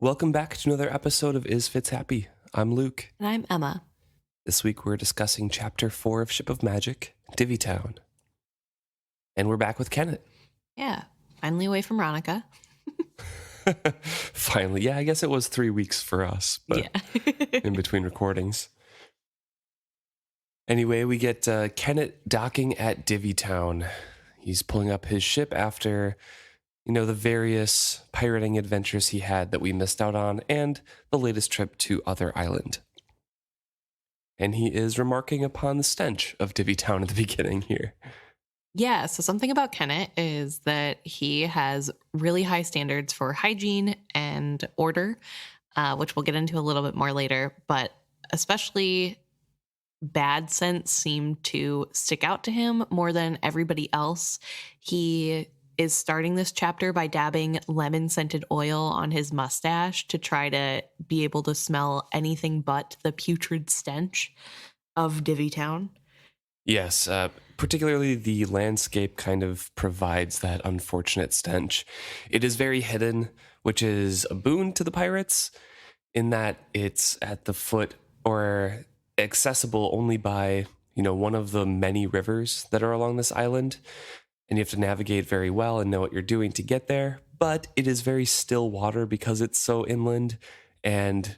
Welcome back to another episode of Is Fitz Happy? I'm Luke. And I'm Emma. This week we're discussing Chapter 4 of Ship of Magic, Divvytown. And we're back with Kennit. Yeah, finally away from Ronica. Finally. Yeah, I guess it was 3 weeks for us, but in between recordings. Anyway, we get Kennit docking at Divvytown. He's pulling up his ship after, the various pirating adventures he had that we missed out on and the latest trip to Other Island. And he is remarking upon the stench of Divvytown at the beginning here. Yeah, so something about Kennit is that he has really high standards for hygiene and order, which we'll get into a little bit more later, but especially bad scents seem to stick out to him more than everybody else. He is starting this chapter by dabbing lemon-scented oil on his mustache to try to be able to smell anything but the putrid stench of Divvytown. Yes, particularly the landscape kind of provides that unfortunate stench. It is very hidden, which is a boon to the pirates in that it's at the foot or accessible only by, one of the many rivers that are along this island. And you have to navigate very well and know what you're doing to get there. But it is very still water because it's so inland, and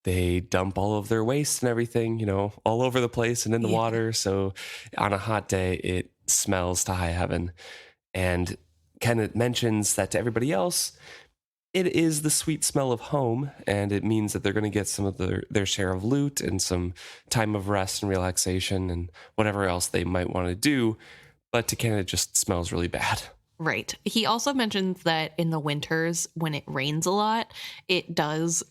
they dump all of their waste and everything, all over the place and in the water. So on a hot day, it smells to high heaven. And Kennit mentions that to everybody else, it is the sweet smell of home, and it means that they're going to get some of their share of loot and some time of rest and relaxation and whatever else they might want to do. But to Kennit, it just smells really bad. Right. He also mentions that in the winters, when it rains a lot, it does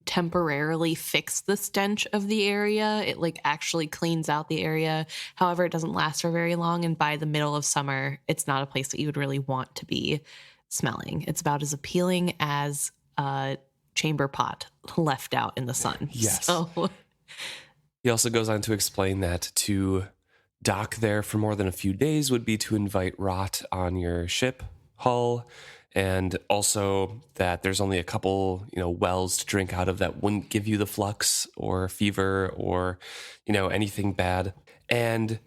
temporarily fix the stench of the area. It actually cleans out the area. However, it doesn't last for very long. And by the middle of summer, it's not a place that you would really want to be smelling. It's about as appealing as a chamber pot left out in the sun. Yes. So. He also goes on to explain that to dock there for more than a few days would be to invite rot on your ship hull. And also that there's only a couple, wells to drink out of that wouldn't give you the flux or fever or, anything bad. And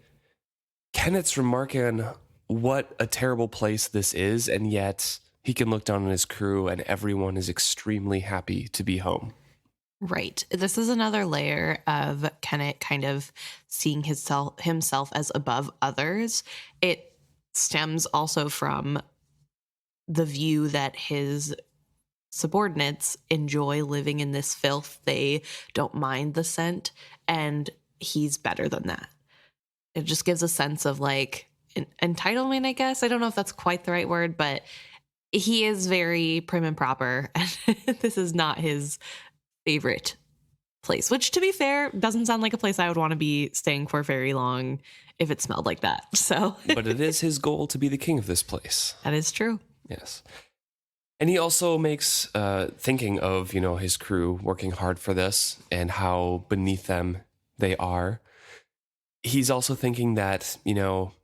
Kennit's remarking on what a terrible place this is, and yet he can look down on his crew and everyone is extremely happy to be home. Right. This is another layer of Kennit kind of seeing himself as above others. It stems also from the view that his subordinates enjoy living in this filth. They don't mind the scent, and he's better than that. It just gives a sense of entitlement, I guess. I don't know if that's quite the right word, but he is very prim and proper, and this is not his favorite place, which, to be fair, doesn't sound like a place I would want to be staying for very long if it smelled like that. So, but it is his goal to be the king of this place. That is true. Yes. And he also makes thinking of, his crew working hard for this and how beneath them they are. He's also thinking that,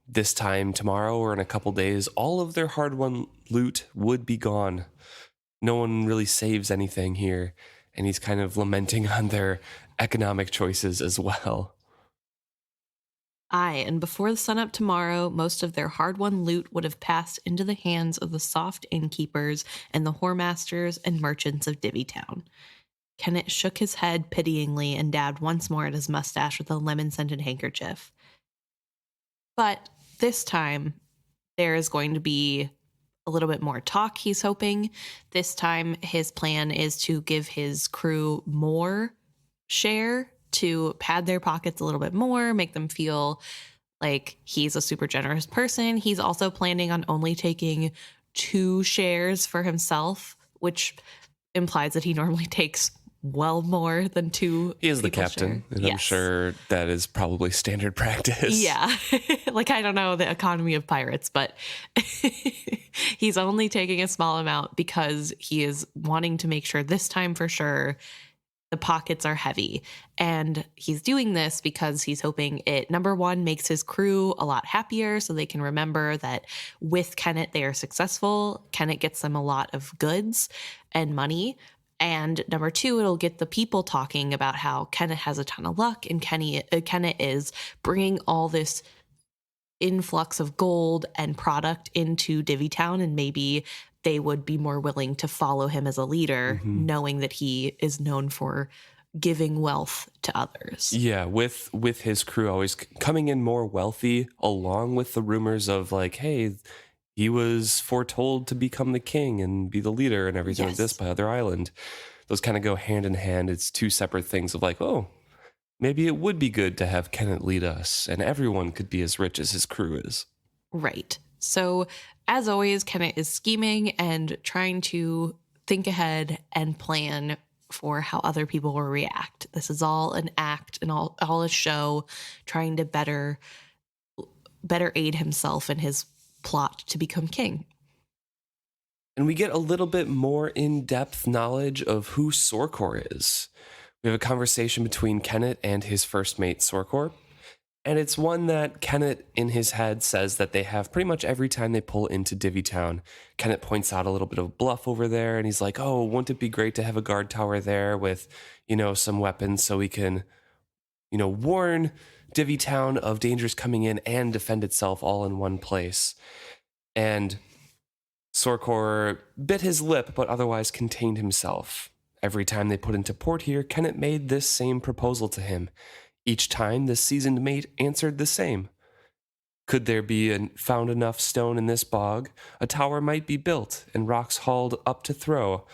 this time tomorrow or in a couple days, all of their hard-won loot would be gone. No one really saves anything here. And he's kind of lamenting on their economic choices as well. Aye, and before the sunup tomorrow, most of their hard-won loot would have passed into the hands of the soft innkeepers and the whoremasters and merchants of Divvytown. Kennit shook his head pityingly and dabbed once more at his mustache with a lemon-scented handkerchief. But this time, there is going to be a little bit more talk, he's hoping. This time, his plan is to give his crew more share to pad their pockets a little bit more, make them feel like he's a super generous person. He's also planning on only taking 2 shares for himself, which implies that he normally takes well more than 2. He is the captain, and yes. I'm sure that is probably standard practice. Yeah. I don't know the economy of pirates, but he's only taking a small amount because he is wanting to make sure this time for sure The pockets are heavy. And he's doing this because he's hoping it, number one, makes his crew a lot happier so they can remember that with Kennit, they are successful. Kennit gets them a lot of goods and money. And number two, it'll get the people talking about how Kennit has a ton of luck and Kennit is bringing all this influx of gold and product into Divvytown, and maybe they would be more willing to follow him as a leader, knowing that he is known for giving wealth to others. Yeah, with his crew always coming in more wealthy, along with the rumors of like, hey, he was foretold to become the king and be the leader and everything like this by Other Island. Those kind of go hand in hand. It's two separate things of like, oh, maybe it would be good to have Kennit lead us and everyone could be as rich as his crew is. Right. So, as always, Kennit is scheming and trying to think ahead and plan for how other people will react. This is all an act and all a show, trying to better aid himself in his plot to become king. And we get a little bit more in-depth knowledge of who Sorcor is. We have a conversation between Kennit and his first mate, Sorcor. And it's one that Kennit, in his head, says that they have pretty much every time they pull into Divvytown. Kennit points out a little bit of bluff over there, and he's like, oh, wouldn't it be great to have a guard tower there with, some weapons so we can, warn Divvytown of dangers coming in and defend itself all in one place. And Sorcor bit his lip, but otherwise contained himself. Every time they put into port here, Kennit made this same proposal to him. Each time, the seasoned mate answered the same. Could there be found enough stone in this bog, a tower might be built and rocks hauled up to throw.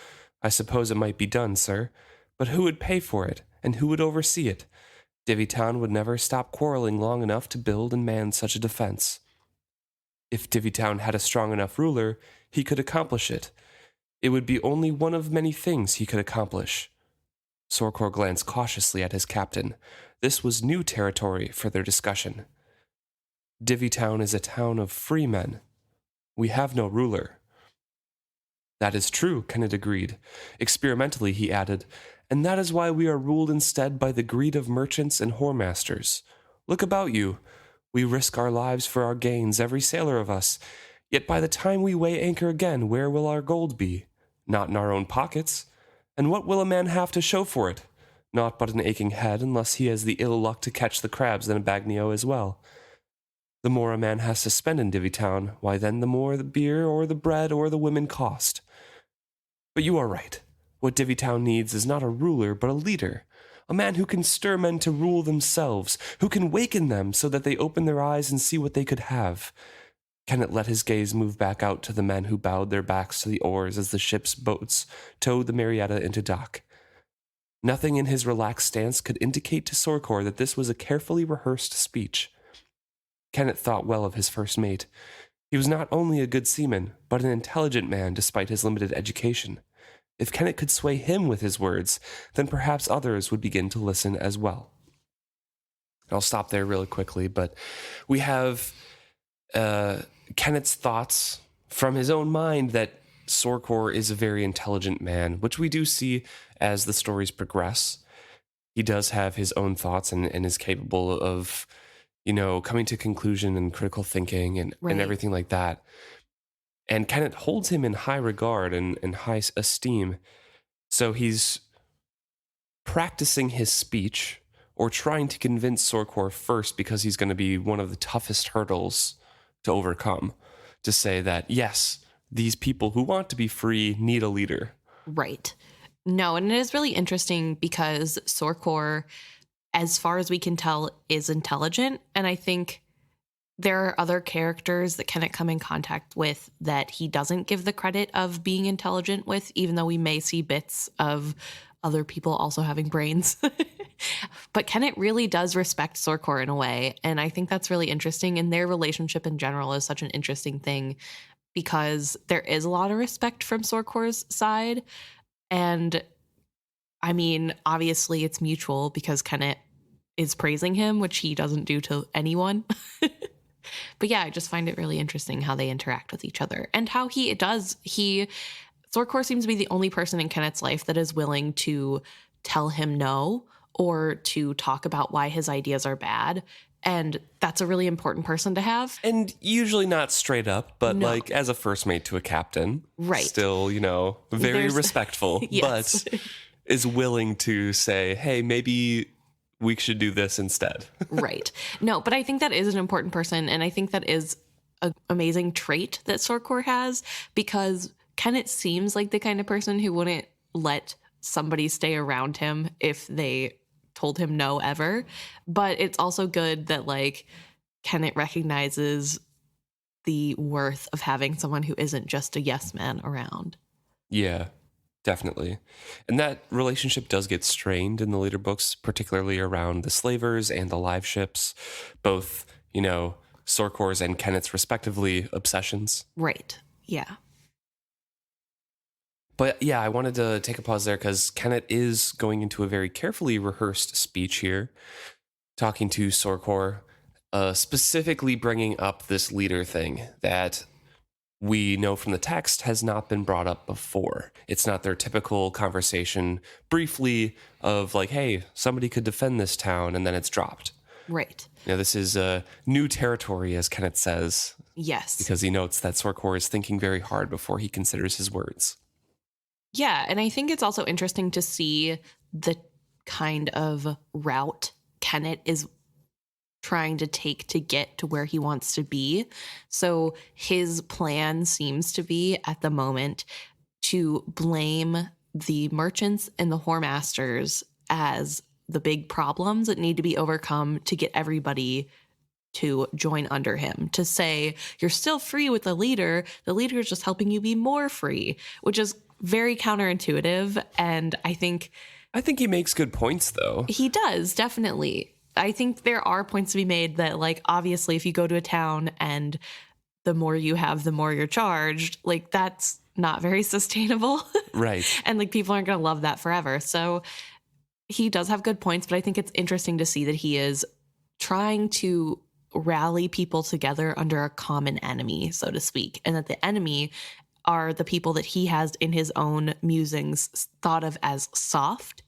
I suppose it might be done, sir. But who would pay for it, and who would oversee it? Divvytown would never stop quarreling long enough to build and man such a defense. If Divvytown had a strong enough ruler, he could accomplish it. It would be only one of many things he could accomplish. Sorcor glanced cautiously at his captain. This was new territory for their discussion. Divvytown is a town of free men. We have no ruler. That is true, Kennit agreed. Experimentally, he added, and that is why we are ruled instead by the greed of merchants and whoremasters. Look about you. We risk our lives for our gains, every sailor of us. Yet by the time we weigh anchor again, where will our gold be? Not in our own pockets. And what will a man have to show for it? Naught but an aching head, unless he has the ill luck to catch the crabs in a Bagnio as well. The more a man has to spend in Divvytown, why then the more the beer or the bread or the women cost. But you are right. What Divvytown needs is not a ruler, but a leader. A man who can stir men to rule themselves, who can waken them so that they open their eyes and see what they could have. Kennit let his gaze move back out to the men who bowed their backs to the oars as the ship's boats towed the Marietta into dock. Nothing in his relaxed stance could indicate to Sorcor that this was a carefully rehearsed speech. Kennit thought well of his first mate. He was not only a good seaman, but an intelligent man despite his limited education. If Kennit could sway him with his words, then perhaps others would begin to listen as well. I'll stop there really quickly, but we have Kennit's thoughts from his own mind that Sorcor is a very intelligent man, which we do see as the stories progress. He does have his own thoughts and is capable of, coming to conclusion and critical thinking and everything like that. And Kennit holds him in high regard and high esteem. So he's practicing his speech or trying to convince Sorcor first because he's going to be one of the toughest hurdles to overcome, to say that, yes, these people who want to be free need a leader. Right. No, and it is really interesting because Sorcor, as far as we can tell, is intelligent. And I think there are other characters that Kennit come in contact with that he doesn't give the credit of being intelligent with, even though we may see bits of other people also having brains. But Kennit really does respect Sorcor in a way. And I think that's really interesting. And their relationship in general is such an interesting thing because there is a lot of respect from Sorcor's side. And I mean, obviously it's mutual because Kennit is praising him, which he doesn't do to anyone. But yeah, I just find it really interesting how they interact with each other and how Sorcor seems to be the only person in Kennit's life that is willing to tell him no or to talk about why his ideas are bad. And that's a really important person to have. And usually not straight up, but No. like as a first mate to a captain. Right. Still, very There's- respectful, Yes. but is willing to say, hey, maybe we should do this instead. Right. No, but I think that is an important person. And I think that is an amazing trait that Sorcor has, because Kennit seems like the kind of person who wouldn't let somebody stay around him if they told him no ever. But it's also good that like Kennit recognizes the worth of having someone who isn't just a yes man around. Yeah, definitely. And that relationship does get strained in the later books, particularly around the slavers and the live ships, both, Sorcor's and Kennit's respectively obsessions. Right. Yeah. But yeah, I wanted to take a pause there because Kennit is going into a very carefully rehearsed speech here, talking to Sorcor, specifically bringing up this leader thing that we know from the text has not been brought up before. It's not their typical conversation briefly of like, hey, somebody could defend this town, and then it's dropped. Right. This is a new territory, as Kennit says. Yes. Because he notes that Sorcor is thinking very hard before he considers his words. Yeah, and I think it's also interesting to see the kind of route Kennit is trying to take to get to where he wants to be. So his plan seems to be at the moment to blame the merchants and the whoremasters as the big problems that need to be overcome to get everybody to join under him, to say, you're still free with the leader is just helping you be more free, which is very counterintuitive. And I think he makes good points, though. He does, definitely. I think there are points to be made that, like, obviously, if you go to a town and the more you have, the more you're charged, like, that's not very sustainable. Right. And, like, people aren't going to love that forever. So he does have good points, but I think it's interesting to see that he is trying to rally people together under a common enemy, so to speak, and that the enemy are the people that he has in his own musings thought of as soft.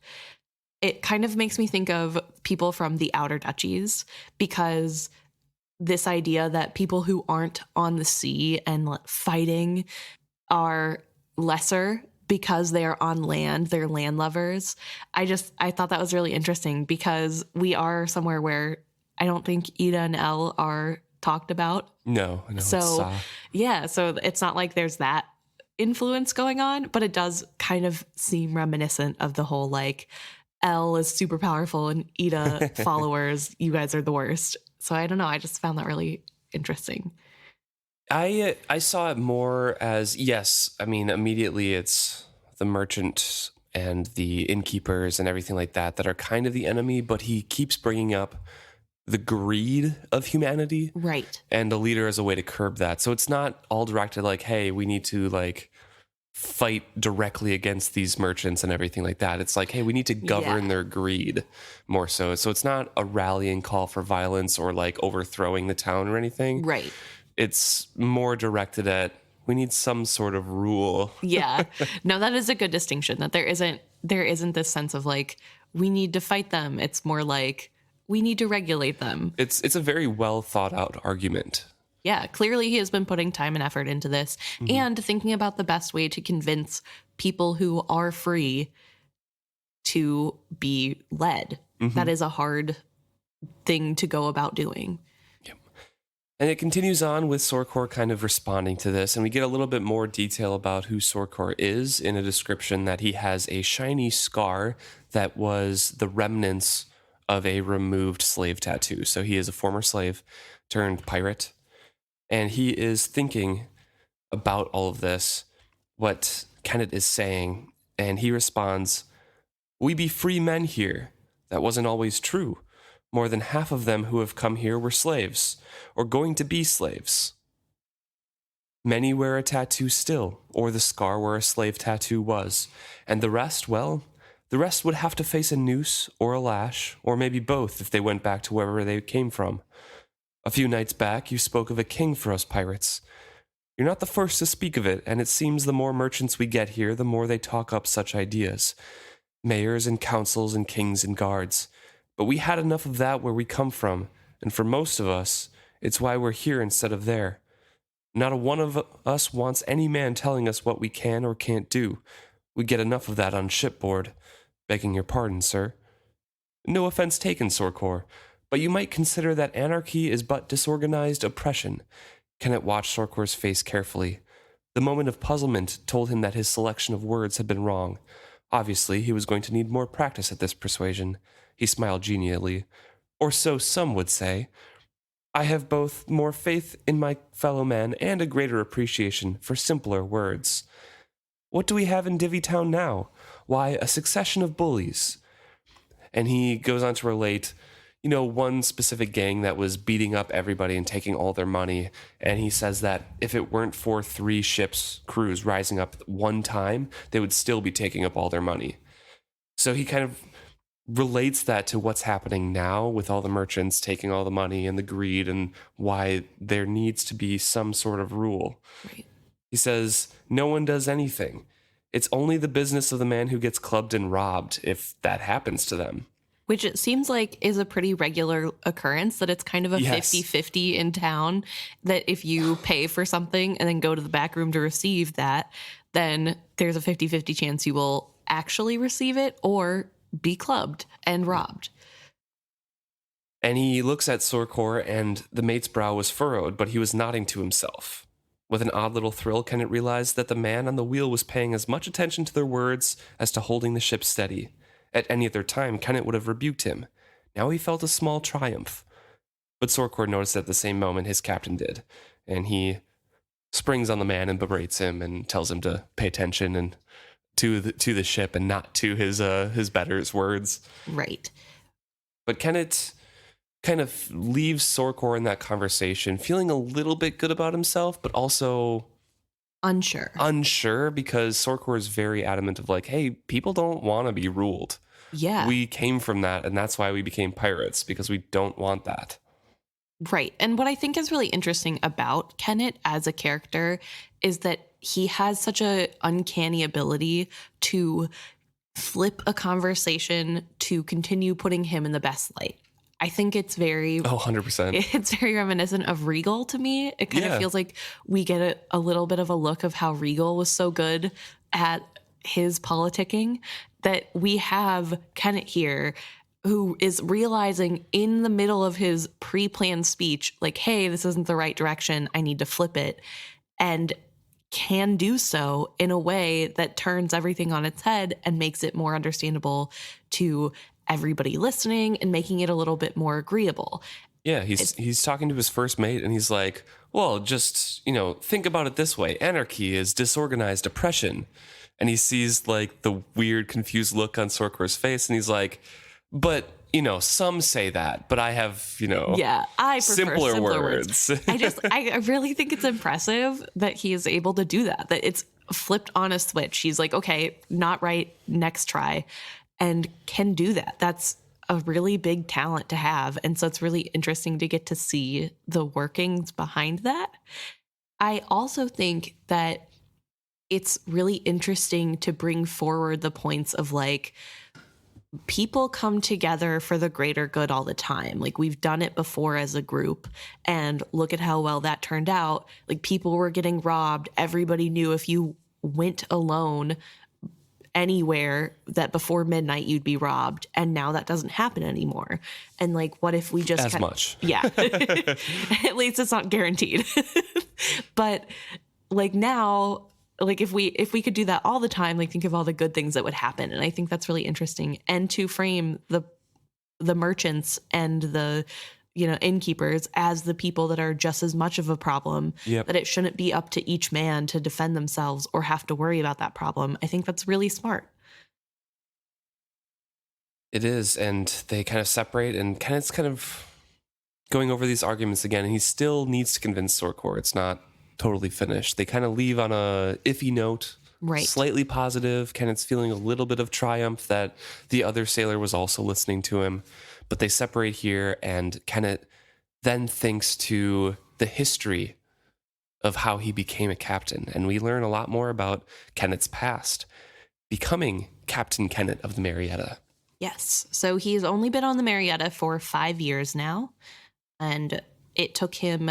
It kind of makes me think of people from the outer duchies, because this idea that people who aren't on the sea and fighting are lesser because they are on land, they're land lovers. I thought that was really interesting, because we are somewhere where I don't think Etta and Elle are talked about. No. So yeah, so it's not like there's that influence going on, but it does kind of seem reminiscent of the whole like Elle is super powerful and Etta followers, you guys are the worst. So I don't know. I just found that really interesting. I saw it more as, yes, I mean, immediately it's the merchant and the innkeepers and everything like that are kind of the enemy, but he keeps bringing up the greed of humanity. Right. And the leader as a way to curb that. So it's not all directed like, hey, we need to like fight directly against these merchants and everything like that. It's like, hey, we need to govern their greed more so. So it's not a rallying call for violence or like overthrowing the town or anything. Right. It's more directed at, we need some sort of rule. Yeah. No, that is a good distinction, that there isn't this sense of like, we need to fight them. It's more like, we need to regulate them. It's a very well thought out argument. Yeah, clearly he has been putting time and effort into this and thinking about the best way to convince people who are free to be led. That is a hard thing to go about doing. Yep. And it continues on with Sorcor kind of responding to this, and we get a little bit more detail about who Sorcor is in a description that he has a shiny scar that was the remnants of a removed slave tattoo. So he is a former slave turned pirate. And he is thinking about all of this, what Kennit is saying. And he responds, "We be free men here. That wasn't always true. More than half of them who have come here were slaves, or going to be slaves. Many wear a tattoo still, or the scar where a slave tattoo was. And the rest, well, the rest would have to face a noose or a lash, or maybe both if they went back to wherever they came from. A few nights back, you spoke of a king for us pirates. You're not the first to speak of it, and it seems the more merchants we get here, the more they talk up such ideas. mayors and councils and kings and guards. But we had enough of that where we come from, and for most of us, it's why we're here instead of there. Not a one of us wants any man telling us what we can or can't do. We get enough of that on shipboard. Begging your pardon, sir. No offense taken, Sorcor, but you might consider that anarchy is but disorganized oppression. Kennit watched Sorcor's face carefully. The moment of puzzlement told him that his selection of words had been wrong. Obviously, he was going to need more practice at this persuasion. He smiled genially. Or so some would say. I have both more faith in my fellow men and a greater appreciation for simpler words. What do we have in Divvytown now? Why, a succession of bullies. And he goes on to relate, one specific gang that was beating up everybody and taking all their money. And he says that if it weren't for 3 ships' crews rising up at one time, they would still be taking up all their money. So he kind of relates that to what's happening now with all the merchants taking all the money and the greed and why there needs to be some sort of rule. Right. He says, no one does anything. It's only the business of the man who gets clubbed and robbed if that happens to them. Which it seems like is a pretty regular occurrence, that it's kind of a 50-50 in town, that if you pay for something and then go to the back room to receive that, then there's a 50-50 chance you will actually receive it or be clubbed and robbed. And he looks at Sorcor, and the mate's brow was furrowed, but he was nodding to himself. With an odd little thrill, Kennit realized that the man on the wheel was paying as much attention to their words as to holding the ship steady. At any other time, Kennit would have rebuked him. Now he felt a small triumph. But Sorcor noticed at the same moment his captain did, and he springs on the man and berates him and tells him to pay attention and to the ship and not to his better's words. Right. But Kennit kind of leaves Sorcor in that conversation feeling a little bit good about himself, but also unsure because Sorcor is very adamant of like, hey, people don't want to be ruled. Yeah. We came from that, and that's why we became pirates, because we don't want that. Right. And what I think is really interesting about Kennit as a character is that he has such a uncanny ability to flip a conversation to continue putting him in the best light. I think it's very 100%. It's very reminiscent of Regal to me. It kind of feels like we get a little bit of a look of how Regal was so good at his politicking, that we have Kennit here who is realizing in the middle of his pre-planned speech, like, hey, this isn't the right direction. I need to flip it. And can do so in a way that turns everything on its head and makes it more understandable to everybody listening and making it a little bit more agreeable. Yeah, he's talking to his first mate, and he's like, well, just, think about it this way. Anarchy is disorganized oppression. And he sees like the weird, confused look on Sorcor's face, and he's like, but, some say that, but I have, I prefer simpler words. I really think it's impressive that he is able to do that it's flipped on a switch. He's like, okay, not right, next try, and can do that. That's a really big talent to have. And so it's really interesting to get to see the workings behind that. I also think that it's really interesting to bring forward the points of like, people come together for the greater good all the time. Like, we've done it before as a group, and look at how well that turned out. Like, people were getting robbed. Everybody knew if you went alone anywhere that before midnight you'd be robbed, and now that doesn't happen anymore. And like, what if we just much? Yeah. At least it's not guaranteed. But like now, like if we could do that all the time, like think of all the good things that would happen. And I think that's really interesting. And to frame the merchants and the innkeepers as the people that are just as much of a problem, that it shouldn't be up to each man to defend themselves or have to worry about that problem. I think that's really smart. It is, and they kind of separate, and Kennet's kind of going over these arguments again, and he still needs to convince Sorcor it's not totally finished. They kind of leave on a iffy note, right? Slightly positive. Kennet's feeling a little bit of triumph that the other sailor was also listening to him. But they separate here, and Kennit then thinks to the history of how he became a captain. And we learn a lot more about Kennet's past. Becoming Captain Kennit of the Marietta. Yes. So he's only been on the Marietta for 5 years now, and it took him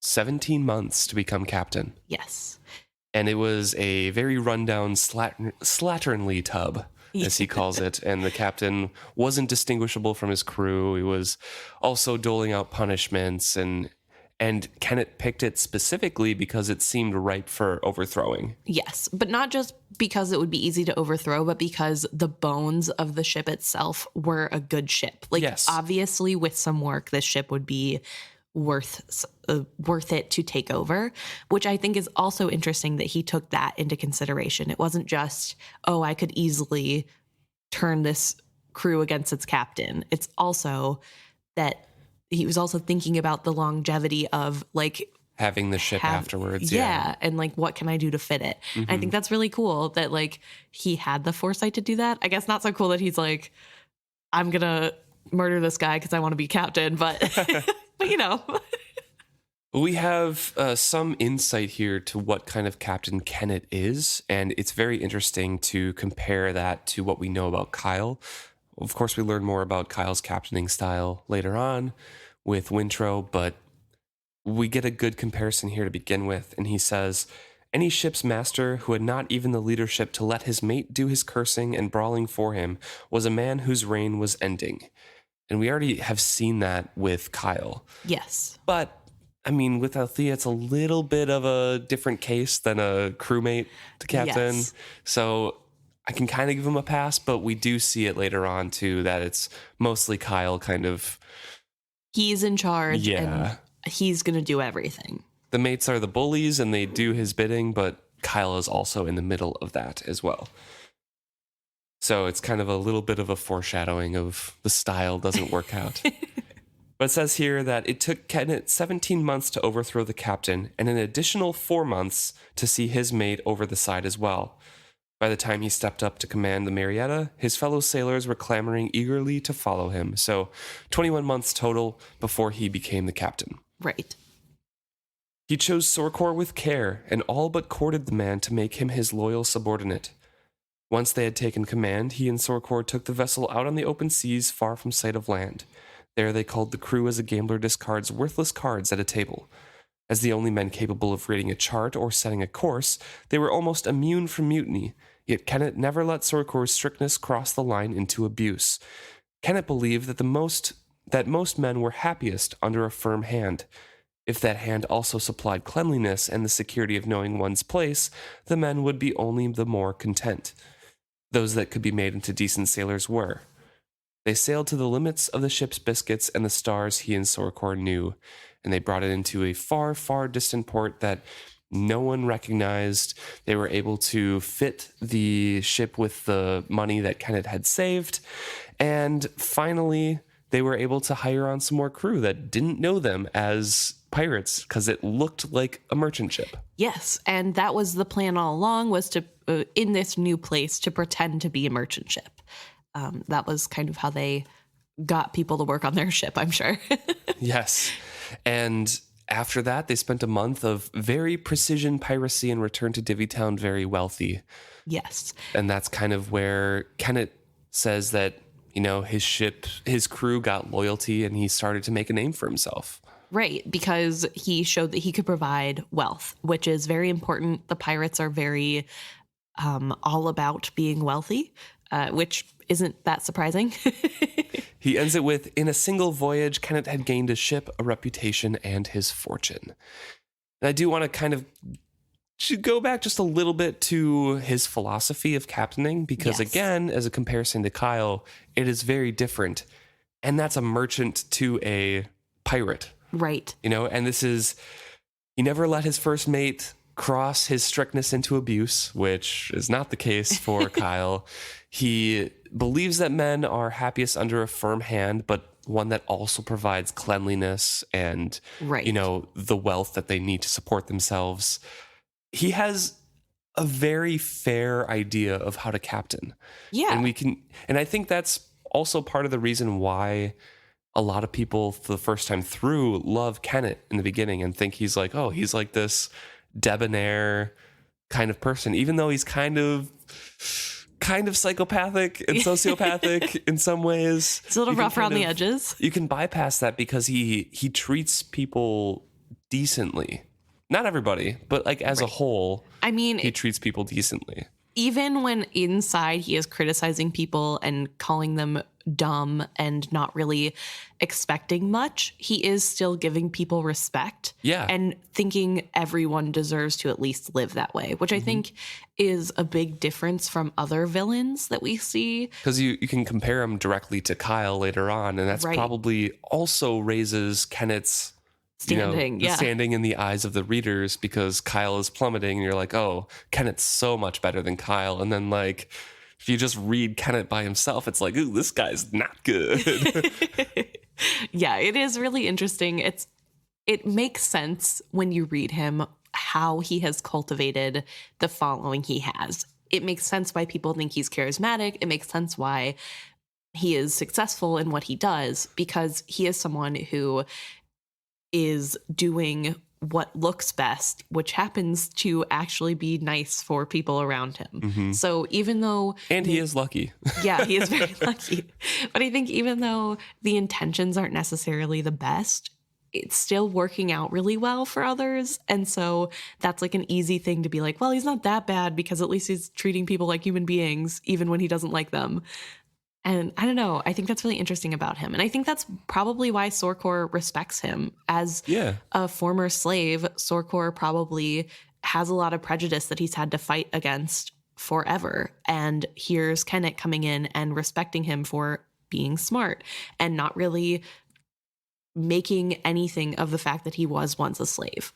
17 months to become captain. Yes. And it was a very rundown, slatternly tub, as he calls it. And the captain wasn't distinguishable from his crew. He was also doling out punishments. And Kennit picked it specifically because it seemed ripe for overthrowing. Yes, but not just because it would be easy to overthrow, but because the bones of the ship itself were a good ship. Like, yes. Obviously, with some work, this ship would be worth it to take over, which I think is also interesting that he took that into consideration. It wasn't just, oh, I could easily turn this crew against its captain. It's also that he was also thinking about the longevity of like having the ship afterwards. Yeah. And like, what can I do to fit it? I think that's really cool that like he had the foresight to do that. I guess not so cool that he's like, I'm going to murder this guy because I want to be captain, but but you know. We have some insight here to what kind of Captain Kennit is, and it's very interesting to compare that to what we know about Kyle. Of course, we learn more about Kyle's captaining style later on with Wintro, but we get a good comparison here to begin with, and he says, any ship's master who had not even the leadership to let his mate do his cursing and brawling for him was a man whose reign was ending. And we already have seen that with Kyle. Yes. But, I mean, with Althea, it's a little bit of a different case than a crewmate to captain. Yes. So I can kind of give him a pass, but we do see it later on, too, that it's mostly Kyle kind of... He's in charge, yeah. And he's going to do everything. The mates are the bullies, and they do his bidding, but Kyle is also in the middle of that as well. So it's kind of a little bit of a foreshadowing of the style doesn't work out. But it says here that it took Kennit 17 months to overthrow the captain and an additional 4 months to see his mate over the side as well. By the time he stepped up to command the Marietta, his fellow sailors were clamoring eagerly to follow him. So 21 months total before he became the captain. Right. He chose Sorcor with care and all but courted the man to make him his loyal subordinate. Once they had taken command, he and Sorcor took the vessel out on the open seas far from sight of land. There they called the crew as a gambler discards worthless cards at a table. As the only men capable of reading a chart or setting a course, they were almost immune from mutiny, yet Kennit never let Sorcor's strictness cross the line into abuse. Kennit believed that most men were happiest under a firm hand. If that hand also supplied cleanliness and the security of knowing one's place, the men would be only the more content. Those that could be made into decent sailors were. They sailed to the limits of the ship's biscuits and the stars he and Sorcor knew, and they brought it into a far, far distant port that no one recognized. They were able to fit the ship with the money that Kennit had saved, and finally, they were able to hire on some more crew that didn't know them as pirates because it looked like a merchant ship. Yes, and that was the plan all along, was to, in this new place, to pretend to be a merchant ship. That was kind of how they got people to work on their ship, I'm sure. Yes. And after that, they spent a month of very precision piracy and returned to Divvytown very wealthy. Yes. And that's kind of where Kennit says that, you know, his crew got loyalty and he started to make a name for himself. Right, because he showed that he could provide wealth, which is very important. The pirates are very all about being wealthy, which isn't that surprising. He ends it with, in a single voyage, Kennit had gained a ship, a reputation, and his fortune. And I do want to kind of go back just a little bit to his philosophy of captaining, because again, as a comparison to Kyle, it is very different. And that's a merchant to a pirate. Right. You know, and this is, he never let his first mate cross his strictness into abuse, which is not the case for Kyle. He believes that men are happiest under a firm hand, but one that also provides cleanliness and, you know, the wealth that they need to support themselves. He has a very fair idea of how to captain. Yeah. And I think that's also part of the reason why a lot of people for the first time through love Kennit in the beginning and think he's like, oh, he's like this debonair kind of person, even though he's kind of kind of psychopathic and sociopathic in some ways. It's a little rough around the edges. You can bypass that because he treats people decently. Not everybody, but like as a whole, I mean, he treats people decently. Even when inside he is criticizing people and calling them dumb and not really expecting much, he is still giving people respect. Yeah. And thinking everyone deserves to at least live that way, which I think is a big difference from other villains that we see. Because you can compare him directly to Kyle later on, and that's probably also raises Kennit's standing in the eyes of the readers, because Kyle is plummeting and you're like, oh, Kennit's so much better than Kyle. And then like, if you just read Kennit by himself, it's like, ooh, this guy's not good. Yeah, it is really interesting. It makes sense when you read him, how he has cultivated the following he has. It makes sense why people think he's charismatic. It makes sense why he is successful in what he does, because he is someone who is doing what looks best, which happens to actually be nice for people around him. So even though... And he is lucky. Yeah, he is very lucky. But I think even though the intentions aren't necessarily the best, it's still working out really well for others. And so that's like an easy thing to be like, well, he's not that bad because at least he's treating people like human beings, even when he doesn't like them. And I don't know. I think that's really interesting about him. And I think that's probably why Sorcor respects him. As a former slave, Sorcor probably has a lot of prejudice that he's had to fight against forever. And here's Kennit coming in and respecting him for being smart and not really making anything of the fact that he was once a slave.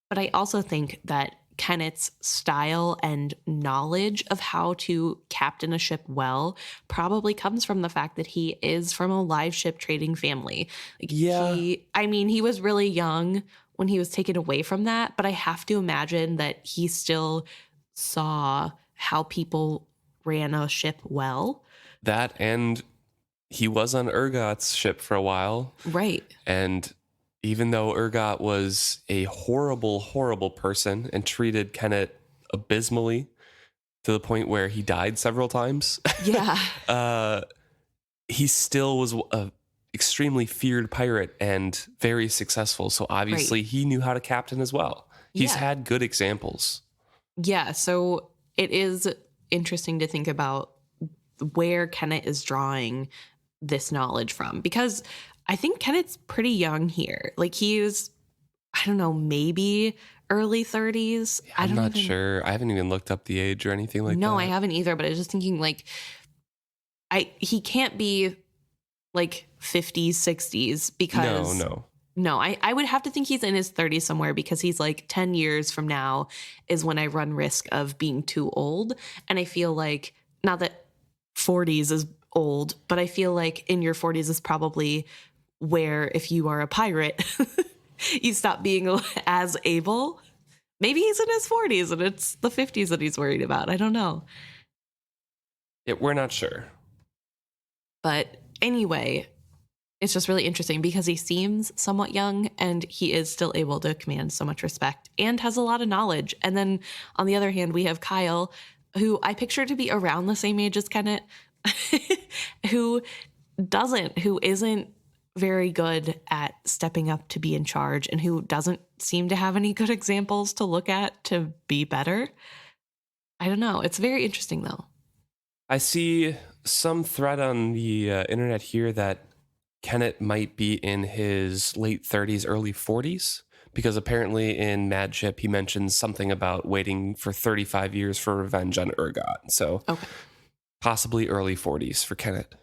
But I also think that Kennit's style and knowledge of how to captain a ship well probably comes from the fact that he is from a live ship trading family. He was really young when he was taken away from that, but I have to imagine that he still saw how people ran a ship well. That, and he was on Urgot's ship for a while. Right. And even though Urgot was a horrible, horrible person and treated Kennit abysmally to the point where he died several times. Yeah. He still was a extremely feared pirate and very successful. So obviously he knew how to captain as well. He's had good examples. Yeah. So it is interesting to think about where Kennit is drawing this knowledge from, because I think Kennit's pretty young here. Like he's, I don't know, maybe early 30s. I'm not sure. I haven't even looked up the age or anything like that. No, I haven't either. But I was just thinking like, he can't be like 50s, 60s because... No, I would have to think he's in his 30s somewhere, because he's like 10 years from now is when I run risk of being too old. And I feel like, not that 40s is old, but I feel like in your 40s is probably where, if you are a pirate, you stop being as able. Maybe he's in his 40s and it's the 50s that he's worried about. I don't know. We're not sure. But anyway, it's just really interesting because he seems somewhat young and he is still able to command so much respect and has a lot of knowledge. And then on the other hand, we have Kyle, who I picture to be around the same age as Kennit, who isn't very good at stepping up to be in charge and who doesn't seem to have any good examples to look at to be better. I don't know. It's very interesting, though. I see some thread on the internet here that Kennit might be in his late 30s, early 40s, because apparently in Mad Ship he mentions something about waiting for 35 years for revenge on Urgot. So possibly early 40s for Kennit.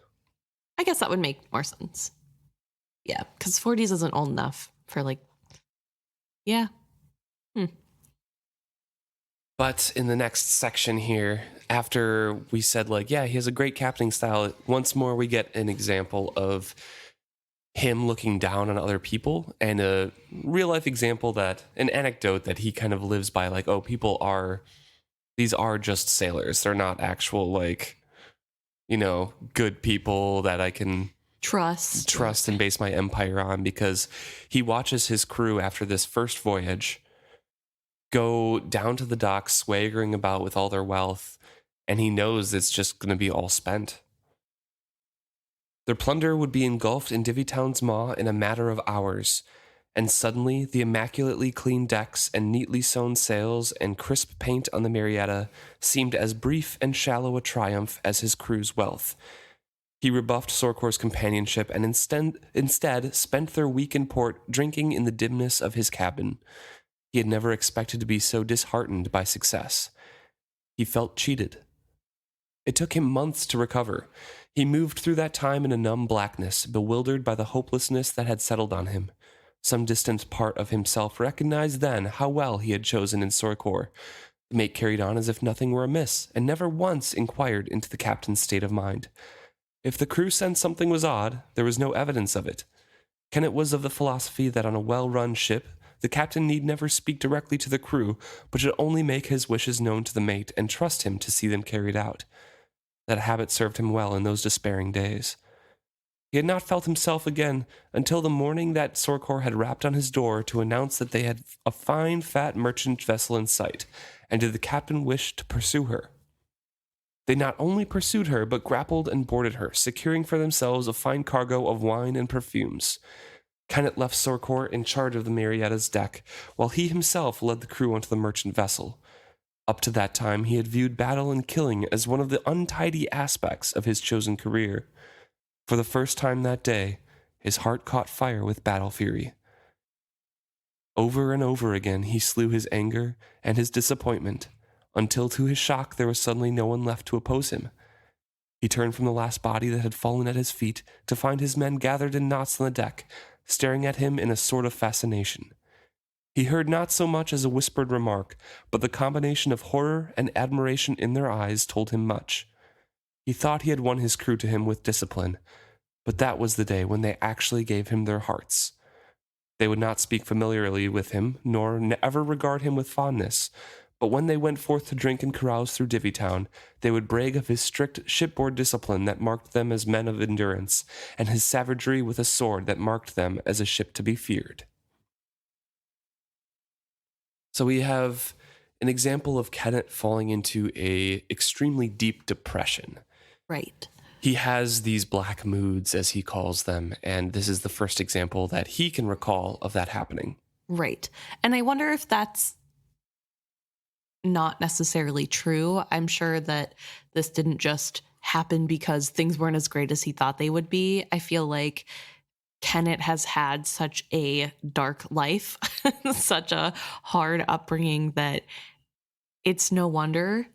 I guess that would make more sense. Yeah, because 40s isn't old enough for But in the next section here, after we said he has a great captaining style, once more we get an example of him looking down on other people, and a real life example, an anecdote that he kind of lives by, these are just sailors. They're not actual good people that I can trust and base my empire on, because he watches his crew after this first voyage go down to the docks, swaggering about with all their wealth, and he knows it's just going to be all spent. Their plunder would be engulfed in Divvytown's maw in a matter of hours, and suddenly the immaculately clean decks and neatly sewn sails and crisp paint on the Marietta seemed as brief and shallow a triumph as his crew's wealth. He rebuffed Sorcor's companionship and instead spent their week in port drinking in the dimness of his cabin. He had never expected to be so disheartened by success. He felt cheated. It took him months to recover. He moved through that time in a numb blackness, bewildered by the hopelessness that had settled on him. Some distant part of himself recognized then how well he had chosen in Sorcor. The mate carried on as if nothing were amiss, and never once inquired into the captain's state of mind. If the crew sensed something was odd, there was no evidence of it. Kennit was of the philosophy that on a well-run ship, the captain need never speak directly to the crew, but should only make his wishes known to the mate and trust him to see them carried out. That habit served him well in those despairing days. He had not felt himself again until the morning that Sorcor had rapped on his door to announce that they had a fine, fat merchant vessel in sight, and did the captain wish to pursue her. They not only pursued her, but grappled and boarded her, securing for themselves a fine cargo of wine and perfumes. Kennit left Sorcor in charge of the Marietta's deck, while he himself led the crew onto the merchant vessel. Up to that time, he had viewed battle and killing as one of the untidy aspects of his chosen career. For the first time that day, his heart caught fire with battle fury. Over and over again, he slew his anger and his disappointment, until to his shock there was suddenly no one left to oppose him. He turned from the last body that had fallen at his feet to find his men gathered in knots on the deck, staring at him in a sort of fascination. He heard not so much as a whispered remark, but the combination of horror and admiration in their eyes told him much. He thought he had won his crew to him with discipline, but that was the day when they actually gave him their hearts. They would not speak familiarly with him, nor ever regard him with fondness, but when they went forth to drink and carouse through Divvytown, they would brag of his strict shipboard discipline that marked them as men of endurance, and his savagery with a sword that marked them as a ship to be feared. So we have an example of Kennit falling into a extremely deep depression. Right. He has these black moods, as he calls them, and this is the first example that he can recall of that happening. Right. And I wonder if that's not necessarily true. I'm sure that this didn't just happen because things weren't as great as he thought they would be. I feel like Kennit has had such a dark life, such a hard upbringing, that it's no wonder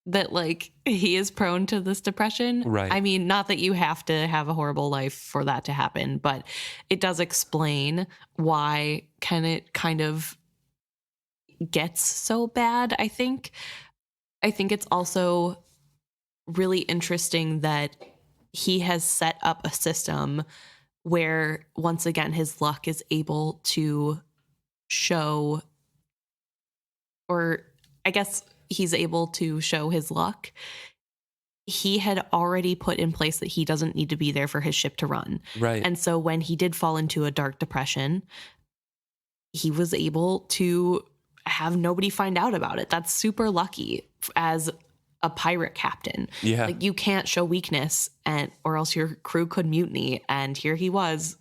that like he is prone to this depression. Right. I mean, not that you have to have a horrible life for that to happen, but it does explain why Kennit kind of gets so bad, I think. I think it's also really interesting that he has set up a system where, once again, his luck is able to show, or I guess he's able to show his luck. He had already put in place that he doesn't need to be there for his ship to run. Right. And so when he did fall into a dark depression, he was able to have nobody find out about it. That's super lucky as a pirate captain. Yeah. Like, you can't show weakness, and or else your crew could mutiny. And here he was,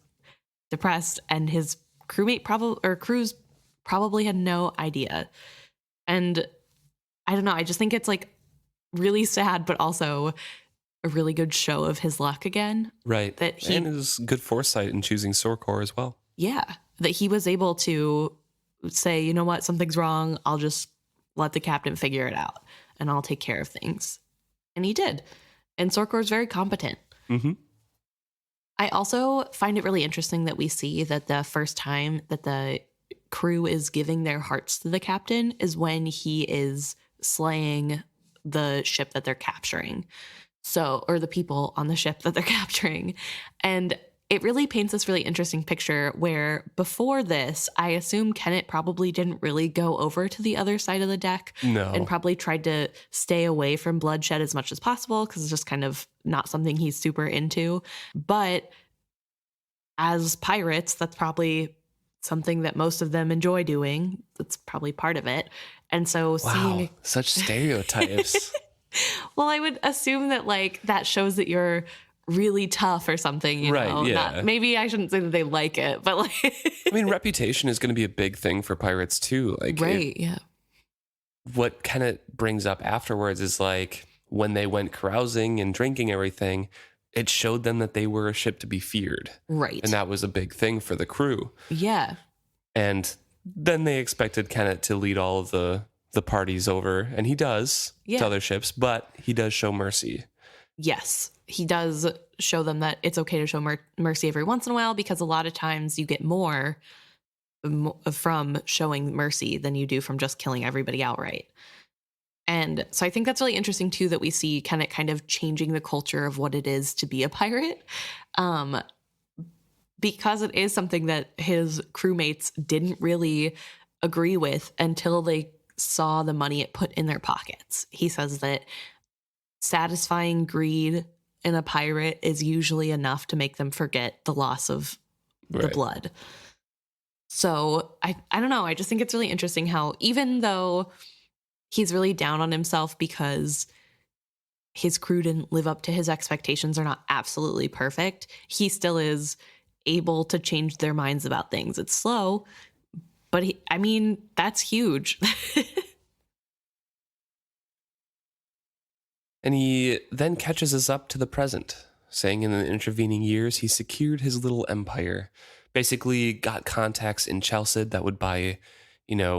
depressed, and his crews probably had no idea. And I don't know, I just think it's like really sad, but also a really good show of his luck again. Right. That he, and his good foresight in choosing Sorcor as well. Yeah. That he was able to say, you know what, something's wrong. I'll just let the captain figure it out, and I'll take care of things. And he did. And Sorcor is very competent. Mm-hmm. I also find it really interesting that we see that the first time that the crew is giving their hearts to the captain is when he is slaying the ship that they're capturing. So, or the people on the ship that they're capturing. And it really paints this really interesting picture where before this, I assume Kennit probably didn't really go over to the other side of the deck. No. And probably tried to stay away from bloodshed as much as possible because it's just kind of not something he's super into. But as pirates, that's probably something that most of them enjoy doing. That's probably part of it. And so Wow, such stereotypes. Well, I would assume that like that shows that you're really tough or something, you Right, know. yeah. Maybe I shouldn't say that they like it, but like I mean, reputation is going to be a big thing for pirates too. Like, right, yeah. what Kennit brings up afterwards is like when they went carousing and drinking everything, it showed them that they were a ship to be feared. Right. And that was a big thing for the crew. Yeah. And then they expected Kennit to lead all of the parties over, and he does to other ships, but he does show mercy. Yes, he does show them that it's okay to show mercy every once in a while, because a lot of times you get more from showing mercy than you do from just killing everybody outright. And so I think that's really interesting too, that we see Kennit kind of changing the culture of what it is to be a pirate. Because it is something that his crewmates didn't really agree with until they saw the money it put in their pockets. He says that satisfying greed in a pirate is usually enough to make them forget the loss of the blood. So I don't know. I just think it's really interesting how even though he's really down on himself because his crew didn't live up to his expectations, are not absolutely perfect, he still is able to change their minds about things. It's slow, but that's huge. And he then catches us up to the present, saying in the intervening years, he secured his little empire, basically got contacts in Chelsea that would buy,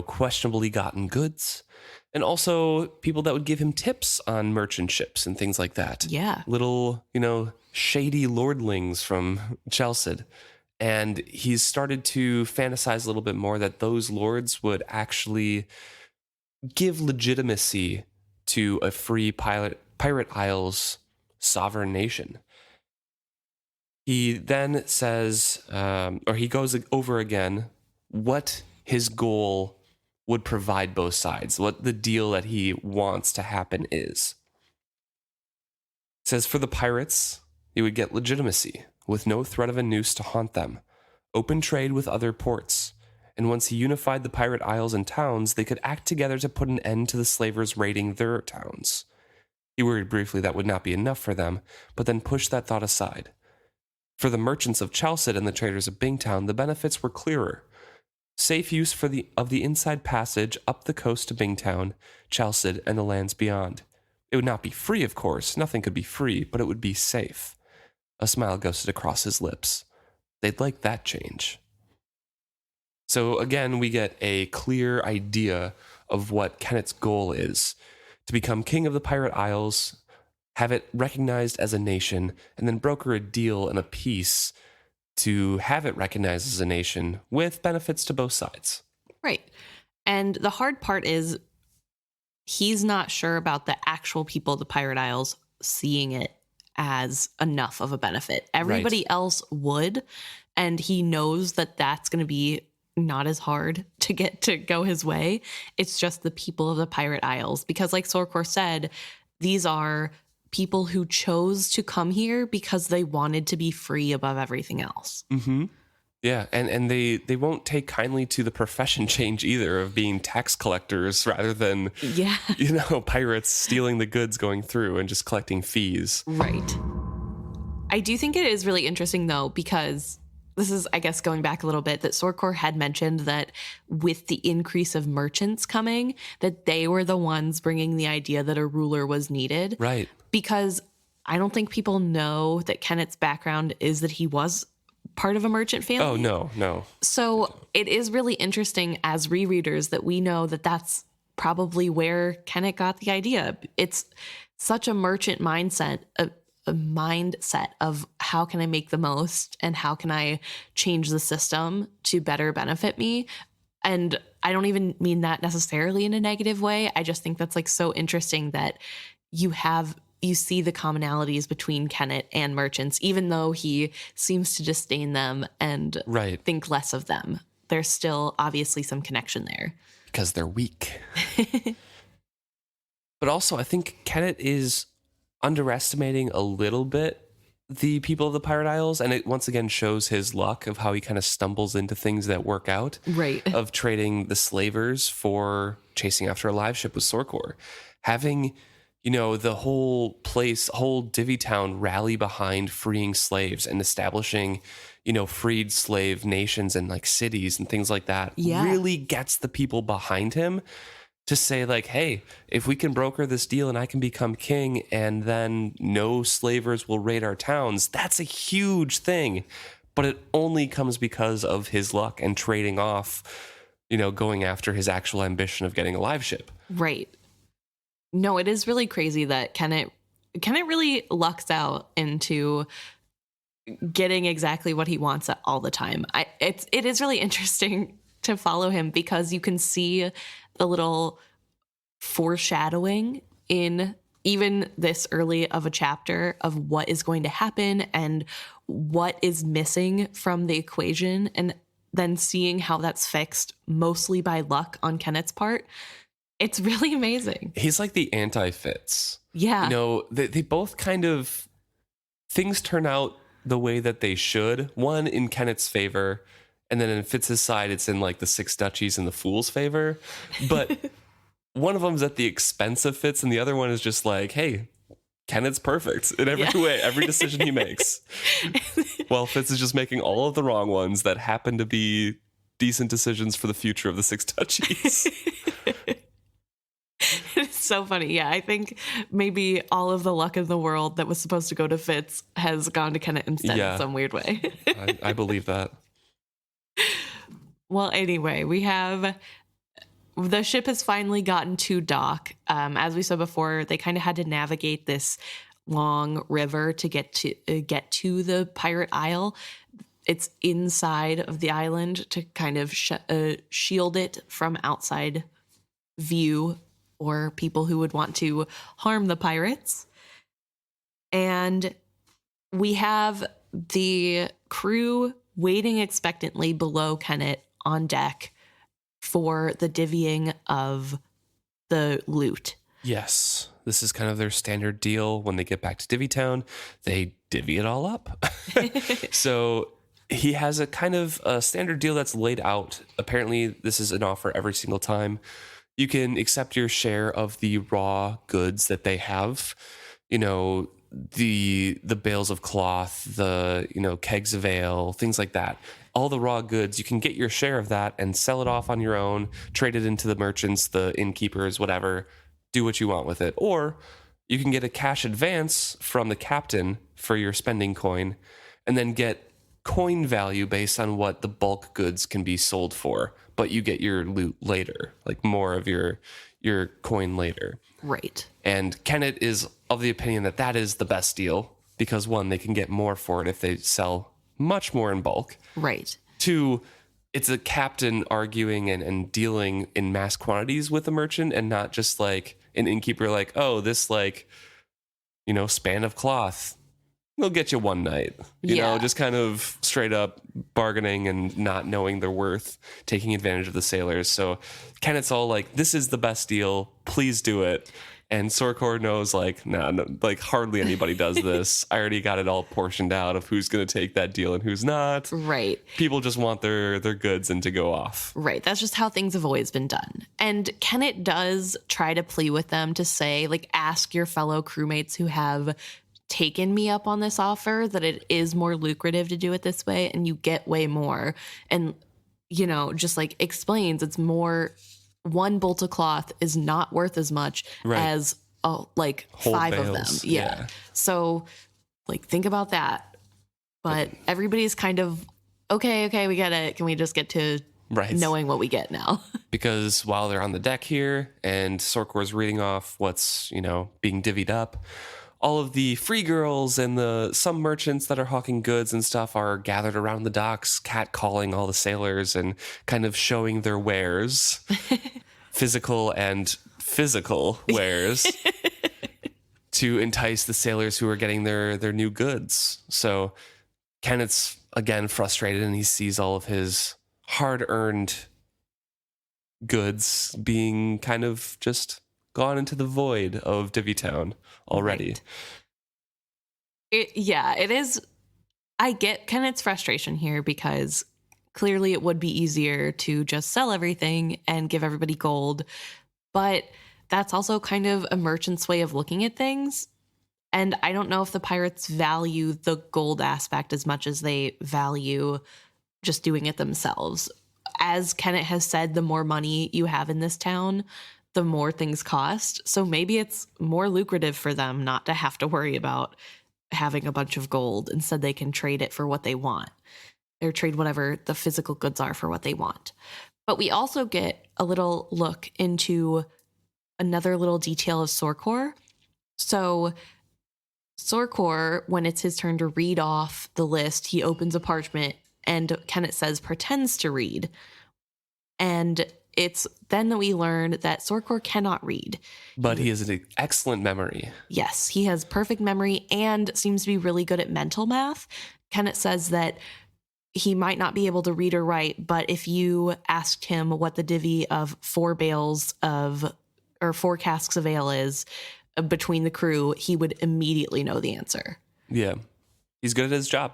questionably gotten goods, and also people that would give him tips on merchant ships and things like that. Yeah. Little, shady lordlings from Chelsea. And he's started to fantasize a little bit more that those lords would actually give legitimacy to a free Pirate Isles sovereign nation. He then says, or he goes over again, what his goal would provide both sides, what the deal that he wants to happen is. It says, for the pirates, he would get legitimacy, with no threat of a noose to haunt them, open trade with other ports, and once he unified the pirate isles and towns, they could act together to put an end to the slavers raiding their towns. He worried briefly that would not be enough for them, but then pushed that thought aside. For the merchants of Chelsea and the traders of Bingtown, the benefits were clearer. Safe use of the inside passage up the coast to Bingtown, Chelsea, and the lands beyond. It would not be free, of course. Nothing could be free, but it would be safe. A smile ghosted across his lips. They'd like that change. So again, we get a clear idea of what Kennit's goal is: to become king of the Pirate Isles, have it recognized as a nation, and then broker a deal and a peace to have it recognized as a nation with benefits to both sides. Right. And the hard part is he's not sure about the actual people of the Pirate Isles seeing it as enough of a benefit. Everybody else would, and he knows that that's going to be not as hard to get to go his way. It's just the people of the Pirate Isles, because like Sorcor said, these are people who chose to come here because they wanted to be free above everything else. Mm-hmm. Yeah, and they won't take kindly to the profession change either of being tax collectors rather than, pirates stealing the goods going through and just collecting fees. Right. I do think it is really interesting, though, because this is, I guess, going back a little bit, that Sorcor had mentioned that with the increase of merchants coming, that they were the ones bringing the idea that a ruler was needed. Right. Because I don't think people know that Kennit's background is that he was part of a merchant family. Oh, no. So it is really interesting as rereaders that we know that that's probably where Kennit got the idea. It's such a merchant mindset, a mindset of how can I make the most and how can I change the system to better benefit me. And I don't even mean that necessarily in a negative way. I just think that's like so interesting that you see the commonalities between Kennit and merchants, even though he seems to disdain them and think less of them. There's still obviously some connection there. Because they're weak. But also, I think Kennit is underestimating a little bit the people of the Pirate Isles, and it once again shows his luck of how he kind of stumbles into things that work out. Right. Of trading the slavers for chasing after a live ship with Sorcor. Having the whole place, whole Divvytown rally behind freeing slaves and establishing, freed slave nations and like cities and things like that Yeah. really gets the people behind him to say like, hey, if we can broker this deal and I can become king and then no slavers will raid our towns, that's a huge thing. But it only comes because of his luck and trading off, going after his actual ambition of getting a live ship. Right. No, it is really crazy that Kennit really lucks out into getting exactly what he wants all the time. It is really interesting to follow him because you can see the little foreshadowing in even this early of a chapter of what is going to happen and what is missing from the equation, and then seeing how that's fixed mostly by luck on Kennit's part. It's really amazing. He's like the anti-Fitz. Yeah. They both kind of, things turn out the way that they should. One in Kennit's favor, and then in Fitz's side, it's in like the Six Duchies and the Fool's favor. But one of them's at the expense of Fitz, and the other one is just like, hey, Kennit's perfect in every way, every decision he makes. Well, Fitz is just making all of the wrong ones that happen to be decent decisions for the future of the Six Duchies. It's so funny. Yeah, I think maybe all of the luck in the world that was supposed to go to Fitz has gone to Kennit instead in some weird way. I believe that. Well, anyway, we have the ship has finally gotten to dock. As we said before, they kind of had to navigate this long river to get to the pirate isle. It's inside of the island to kind of shield it from outside view or people who would want to harm the pirates. And we have the crew waiting expectantly below Kennit on deck for the divvying of the loot. Yes, this is kind of their standard deal. When they get back to Divvytown, they divvy it all up. So he has a kind of a standard deal that's laid out. Apparently, this is an offer every single time. You can accept your share of the raw goods that they have. The bales of cloth, the kegs of ale, things like that. All the raw goods, you can get your share of that and sell it off on your own, trade it into the merchants, the innkeepers, whatever, do what you want with it. Or you can get a cash advance from the captain for your spending coin and then get coin value based on what the bulk goods can be sold for, but you get your loot later, like more of your coin later. Right. And Kennit is of the opinion that that is the best deal because, one, they can get more for it if they sell much more in bulk. Right. Two, it's a captain arguing and dealing in mass quantities with a merchant and not just like an innkeeper like, oh, this span of cloth, they'll get you one night. Just kind of straight up bargaining and not knowing their worth, taking advantage of the sailors. So Kennit's all like, this is the best deal. Please do it. And Sorcor knows like, nah, no, like hardly anybody does this. I already got it all portioned out of who's going to take that deal and who's not. Right. People just want their goods and to go off. Right. That's just how things have always been done. And Kennit does try to plea with them to say, like, ask your fellow crewmates who have taken me up on this offer that it is more lucrative to do it this way and you get way more. And, just like explains it's more, one bolt of cloth is not worth as much as like whole 5 bales. of them. Yeah. So like think about that. But everybody's kind of okay, we get it. Can we just get to knowing what we get now? Because while they're on the deck here and Sorcor's reading off what's, being divvied up, all of the free girls and some merchants that are hawking goods and stuff are gathered around the docks, catcalling all the sailors and kind of showing their wares, physical wares, to entice the sailors who are getting their new goods. So Kennit's again frustrated and he sees all of his hard-earned goods being kind of just gone into the void of Divvytown already. Right. It is. I get Kennit's frustration here because clearly it would be easier to just sell everything and give everybody gold. But that's also kind of a merchant's way of looking at things. And I don't know if the pirates value the gold aspect as much as they value just doing it themselves. As Kennit has said, the more money you have in this town, the more things cost. So maybe it's more lucrative for them not to have to worry about having a bunch of gold. Instead, they can trade it for what they want, or trade whatever the physical goods are for what they want. But we also get a little look into another little detail of Sorcor. So Sorcor, when it's his turn to read off the list, he opens a parchment and Kennit says pretends to read. And it's then that we learn that Sorcor cannot read. But he has an excellent memory. Yes, he has perfect memory and seems to be really good at mental math. Kennit says that he might not be able to read or write, but if you asked him what the divvy of 4 casks of ale is between the crew, he would immediately know the answer. Yeah. He's good at his job.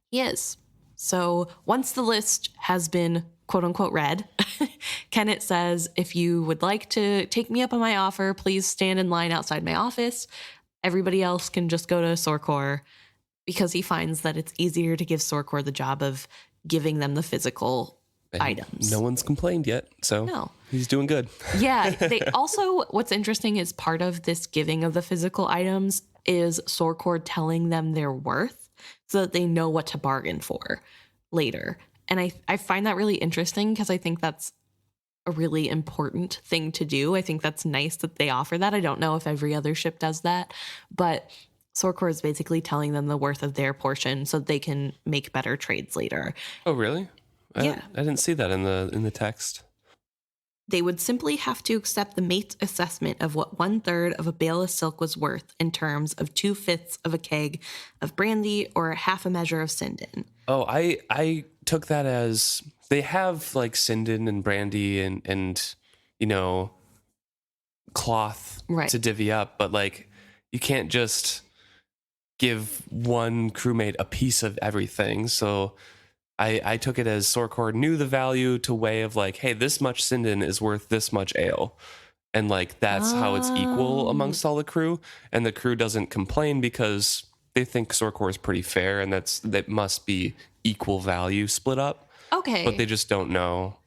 He is. So once the list has been quote unquote read, Kennit says, if you would like to take me up on my offer, please stand in line outside my office. Everybody else can just go to Sorcor, because he finds that it's easier to give Sorcor the job of giving them the physical items. No one's complained yet, so he's doing good. Yeah. They also, what's interesting is part of this giving of the physical items is Sorcor telling them their worth so that they know what to bargain for later. And I find that really interesting because I think that's a really important thing to do. I think that's nice that they offer that. I don't know if every other ship does that, but Sorcor is basically telling them the worth of their portion so they can make better trades later. Oh, really? Yeah. I didn't see that in the text. They would simply have to accept the mate's assessment of what 1/3 of a bale of silk was worth in terms of 2/5 of a keg of brandy or half a measure of Sindon. Oh, I took that as they have like Sindon and brandy and you know, cloth to divvy up, but like you can't just give one crewmate a piece of everything. So I took it as Sorcor knew the value to weigh of like, hey, this much Sindon is worth this much ale. And like, that's how it's equal amongst all the crew. And the crew doesn't complain because they think Sorcor is pretty fair and that must be equal value split up. Okay. But they just don't know.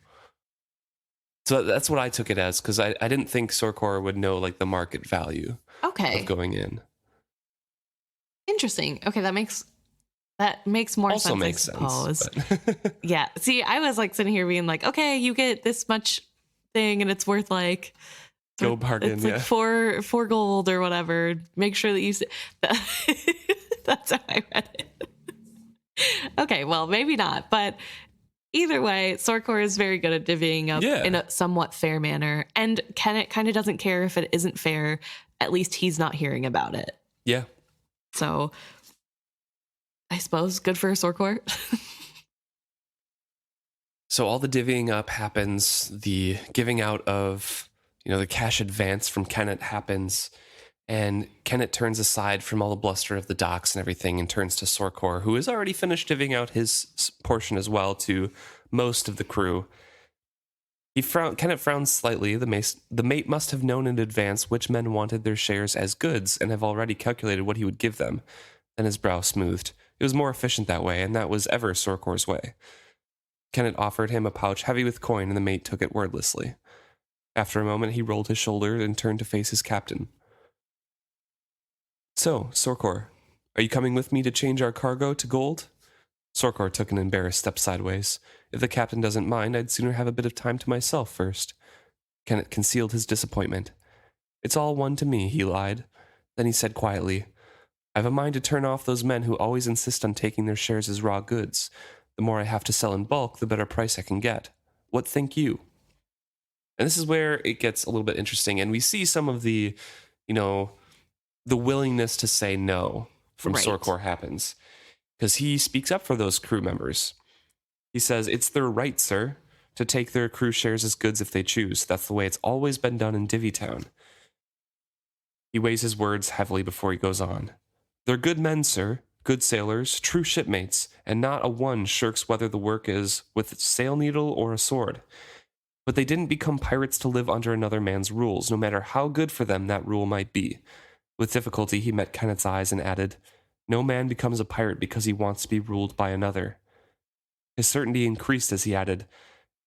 So that's what I took it as, because I didn't think Sorcor would know like the market value of going in. Interesting. Okay, that makes more also sense. Makes I suppose. Sense. Yeah. See, I was like sitting here being like, okay, you get this much thing, and it's worth like go bargain. It's like four gold or whatever. Make sure that you. That's how I read it. Okay, well, maybe not, but either way, Sorcor is very good at divvying up in a somewhat fair manner, and Kennit kind of doesn't care if it isn't fair. At least he's not hearing about it. Yeah. So, I suppose good for Sorcor. So all the divvying up happens. The giving out of, the cash advance from Kennit happens. And Kennit turns aside from all the bluster of the docks and everything and turns to Sorcor, who has already finished divvying out his portion as well to most of the crew. Kennit frowns slightly. The mate must have known in advance which men wanted their shares as goods and have already calculated what he would give them. Then his brow smoothed. It was more efficient that way, and that was ever Sorcor's way. Kennit offered him a pouch heavy with coin, and the mate took it wordlessly. After a moment, he rolled his shoulder and turned to face his captain. So, Sorcor, are you coming with me to change our cargo to gold? Sorcor took an embarrassed step sideways. If the captain doesn't mind, I'd sooner have a bit of time to myself first. Kennit concealed his disappointment. It's all one to me, he lied. Then he said quietly, I've a mind to turn off those men who always insist on taking their shares as raw goods. The more I have to sell in bulk, the better price I can get. What think you? And this is where it gets a little bit interesting, and we see some of the, the willingness to say no from Sorcor happens. Because he speaks up for those crew members. He says, it's their right, sir, to take their crew shares as goods if they choose. That's the way it's always been done in Divvytown. He weighs his words heavily before he goes on. They're good men, sir, good sailors, true shipmates, and not a one shirks whether the work is with a sail needle or a sword. But they didn't become pirates to live under another man's rules, no matter how good for them that rule might be. With difficulty, he met Kennet's eyes and added, "No man becomes a pirate because he wants to be ruled by another." His certainty increased as he added,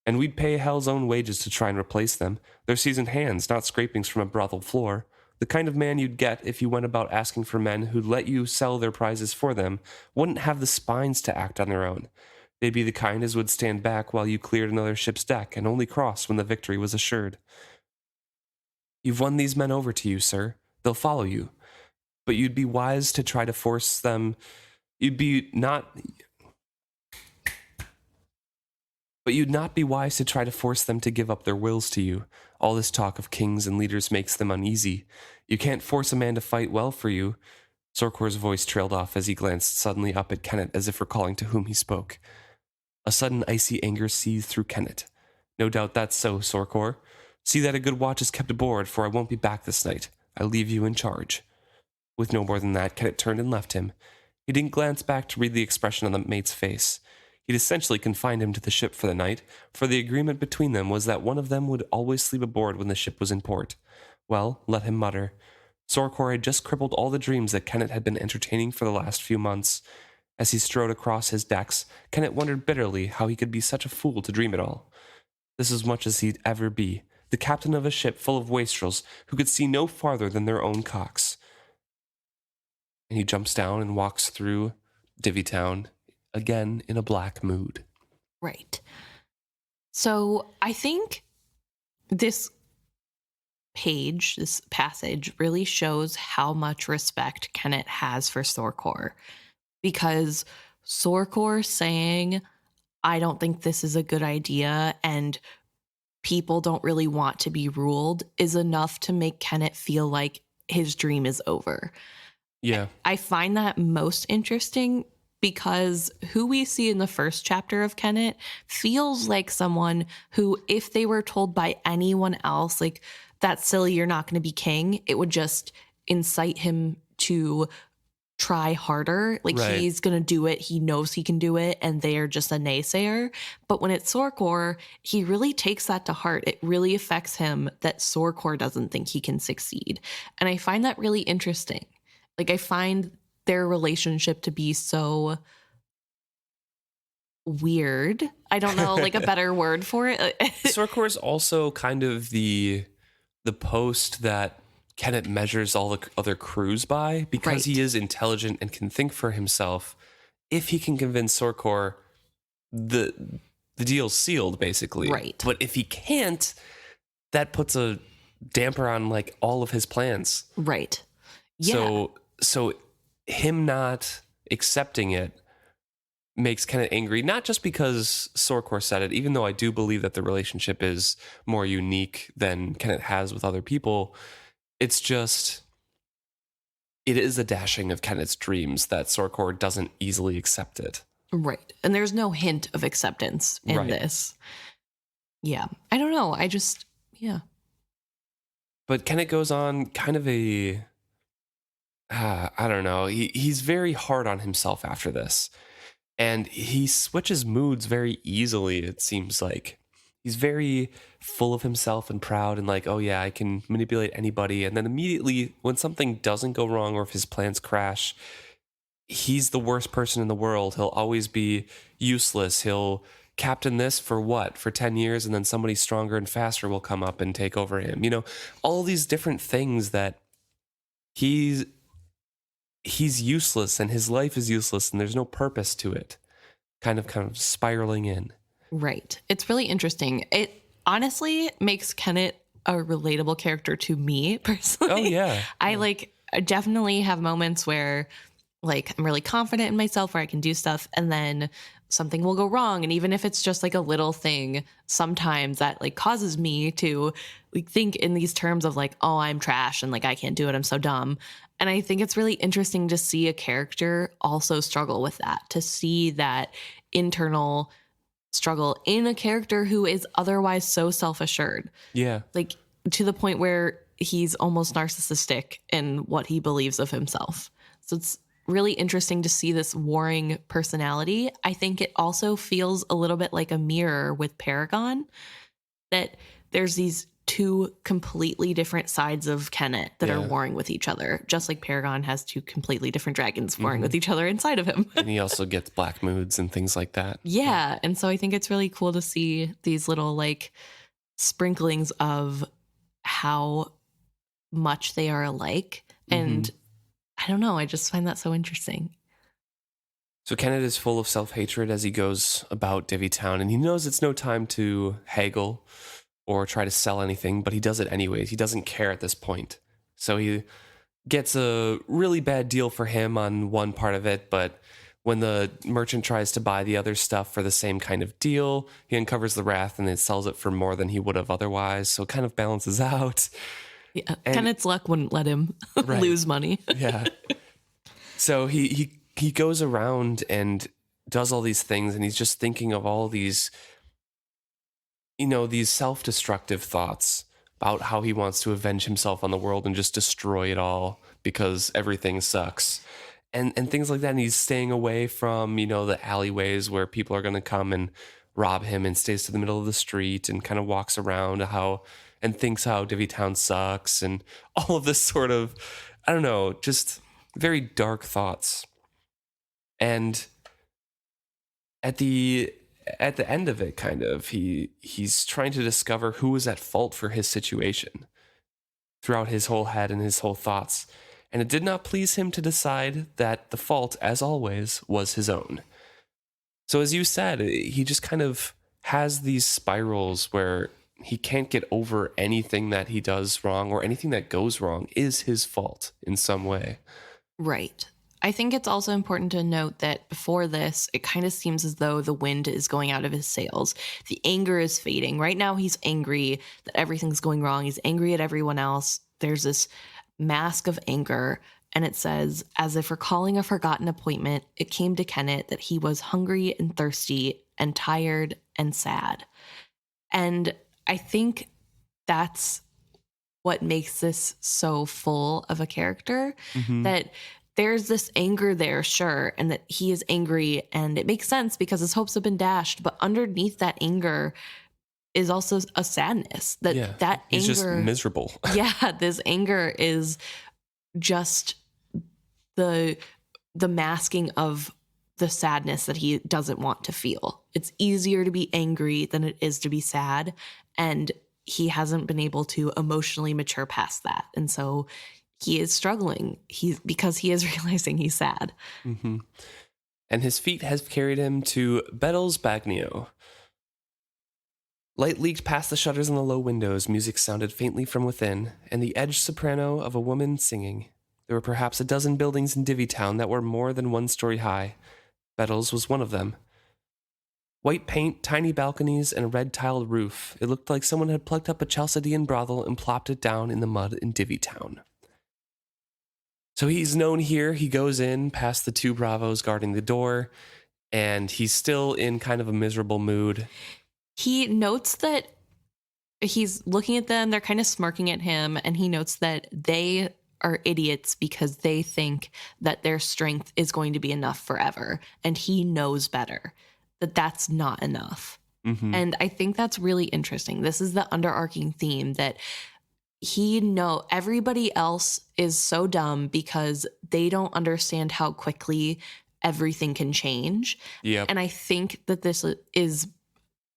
"And we'd pay hell's own wages to try and replace them. They're seasoned hands, not scrapings from a brothel floor. The kind of man you'd get if you went about asking for men who'd let you sell their prizes for them wouldn't have the spines to act on their own. They'd be the kind as would stand back while you cleared another ship's deck and only cross when the victory was assured. You've won these men over to you, sir. They'll follow you. But you'd be wise to try to force them. You'd not be wise to try to force them to give up their wills to you. All this talk of kings and leaders makes them uneasy. You can't force a man to fight well for you." Sorcor's voice trailed off as he glanced suddenly up at Kennit as if recalling to whom he spoke. A sudden icy anger seethed through Kennit. "No doubt that's so, Sorcor. See that a good watch is kept aboard, for I won't be back this night. I leave you in charge." With no more than that, Kennit turned and left him. He didn't glance back to read the expression on the mate's face. He'd essentially confined him to the ship for the night, for the agreement between them was that one of them would always sleep aboard when the ship was in port. Well, let him mutter. Sorcor had just crippled all the dreams that Kennit had been entertaining for the last few months. As he strode across his decks, Kennit wondered bitterly how he could be such a fool to dream it all. This as much as he'd ever be, the captain of a ship full of wastrels who could see no farther than their own cocks. And he jumps down and walks through Divvytown, again in a black mood. Right. So I think this passage really shows how much respect Kennit has for Sorcor, because Sorcor saying, "I don't think this is a good idea and people don't really want to be ruled," is enough to make Kennit feel like his dream is over. Yeah. I find that most interesting because who we see in the first chapter of Kennit feels like someone who, if they were told by anyone else, like, "That's silly, you're not going to be king," it would just incite him to try harder. Like, Right. He's going to do it. He knows he can do it. And they are just a naysayer. But when it's Sorcor, he really takes that to heart. It really affects him that Sorcor doesn't think he can succeed. And I find that really interesting. Like, I find their relationship to be so weird. I don't know, like, a better word for it. Sorcor is also kind of the post that Kennit measures all the other crews by, because Right. he is intelligent and can think for himself. If he can convince Sorcor, the deal's sealed, basically. Right. But if he can't, that puts a damper on like all of his plans. Right. Yeah. So him not accepting it makes Kennit angry, not just because Sorcor said it, even though I do believe that the relationship is more unique than Kennit has with other people. It's just, it is a dashing of Kennit's dreams that Sorcor doesn't easily accept it. Right. And there's no hint of acceptance in this. Yeah. I don't know. Yeah. But Kennit goes on kind of a, I don't know. He's very hard on himself after this. And he switches moods very easily, it seems like. He's very full of himself and proud and like, "Oh yeah, I can manipulate anybody." And then immediately when something doesn't go wrong or if his plans crash, he's the worst person in the world. He'll always be useless. He'll captain this for what? For 10 years, and then somebody stronger and faster will come up and take over him. You know, all these different things that he's useless and his life is useless and there's no purpose to it. Kind of spiraling in. Right. It's really interesting. It honestly makes Kennit a relatable character to me personally. Oh, yeah. I definitely have moments where like I'm really confident in myself where I can do stuff and then something will go wrong. And even if it's just like a little thing, sometimes that like causes me to like think in these terms of like, "Oh, I'm trash and like I can't do it. I'm so dumb." And I think it's really interesting to see a character also struggle with that, to see that internal struggle in a character who is otherwise so self-assured. Yeah. Like to the point where he's almost narcissistic in what he believes of himself. So it's really interesting to see this warring personality. I think it also feels a little bit like a mirror with Paragon, that there's these two completely different sides of Kennit that are warring with each other, just like Paragon has two completely different dragons warring with each other inside of him. And he also gets black moods and things like that. Yeah. And so I think it's really cool to see these little like sprinklings of how much they are alike. And I don't know, I just find that so interesting. So Kennit is full of self-hatred as he goes about Divvytown, and he knows it's no time to haggle or try to sell anything, but he does it anyways. He doesn't care at this point. So he gets a really bad deal for him on one part of it, but when the merchant tries to buy the other stuff for the same kind of deal, he uncovers the wrath and then sells it for more than he would have otherwise. So it kind of balances out. Yeah, Kennit's luck wouldn't let him lose money. Yeah. So he goes around and does all these things, and he's just thinking of all these, these self-destructive thoughts about how he wants to avenge himself on the world and just destroy it all because everything sucks. And things like that. And he's staying away from, the alleyways where people are going to come and rob him, and stays to the middle of the street and kind of walks around and thinks how Divvytown sucks and all of this sort of, I don't know, just very dark thoughts. And at the end of it, kind of, he's trying to discover who was at fault for his situation throughout his whole head and his whole thoughts. And it did not please him to decide that the fault, as always, was his own. So as you said, he just kind of has these spirals where he can't get over anything that he does wrong, or anything that goes wrong is his fault in some way. Right. I think it's also important to note that before this, it kind of seems as though the wind is going out of his sails. The anger is fading. Right now, he's angry that everything's going wrong. He's angry at everyone else. There's this mask of anger, and it says, as if recalling a forgotten appointment, it came to Kennit that he was hungry and thirsty and tired and sad. And I think that's what makes this so full of a character, that there's this anger there, sure, and that he is angry, and it makes sense because his hopes have been dashed, but underneath that anger is also a sadness that he's anger, just miserable. Yeah, this anger is just the masking of the sadness that he doesn't want to feel. It's easier to be angry than it is to be sad, and he hasn't been able to emotionally mature past that. And so he is struggling because he is realizing he's sad. And his feet has carried him to Bettel's Bagnio. Light leaked past the shutters in the low windows. Music sounded faintly from within, and the edged soprano of a woman singing. There were perhaps a dozen buildings in Divvytown that were more than 1 story high. Bettel's was one of them. White paint, tiny balconies, and a red-tiled roof. It looked like someone had plucked up a Chalcedean brothel and plopped it down in the mud in Divvytown. So he's known here. He goes in past the 2 bravos guarding the door, and he's still in kind of a miserable mood. He notes that he's looking at them. They're kind of smirking at him, and he notes that they are idiots because they think that their strength is going to be enough forever. And he knows better that that's not enough. And I think that's really interesting. This is the underarching theme that everybody else is so dumb because they don't understand how quickly everything can change. And I think that this is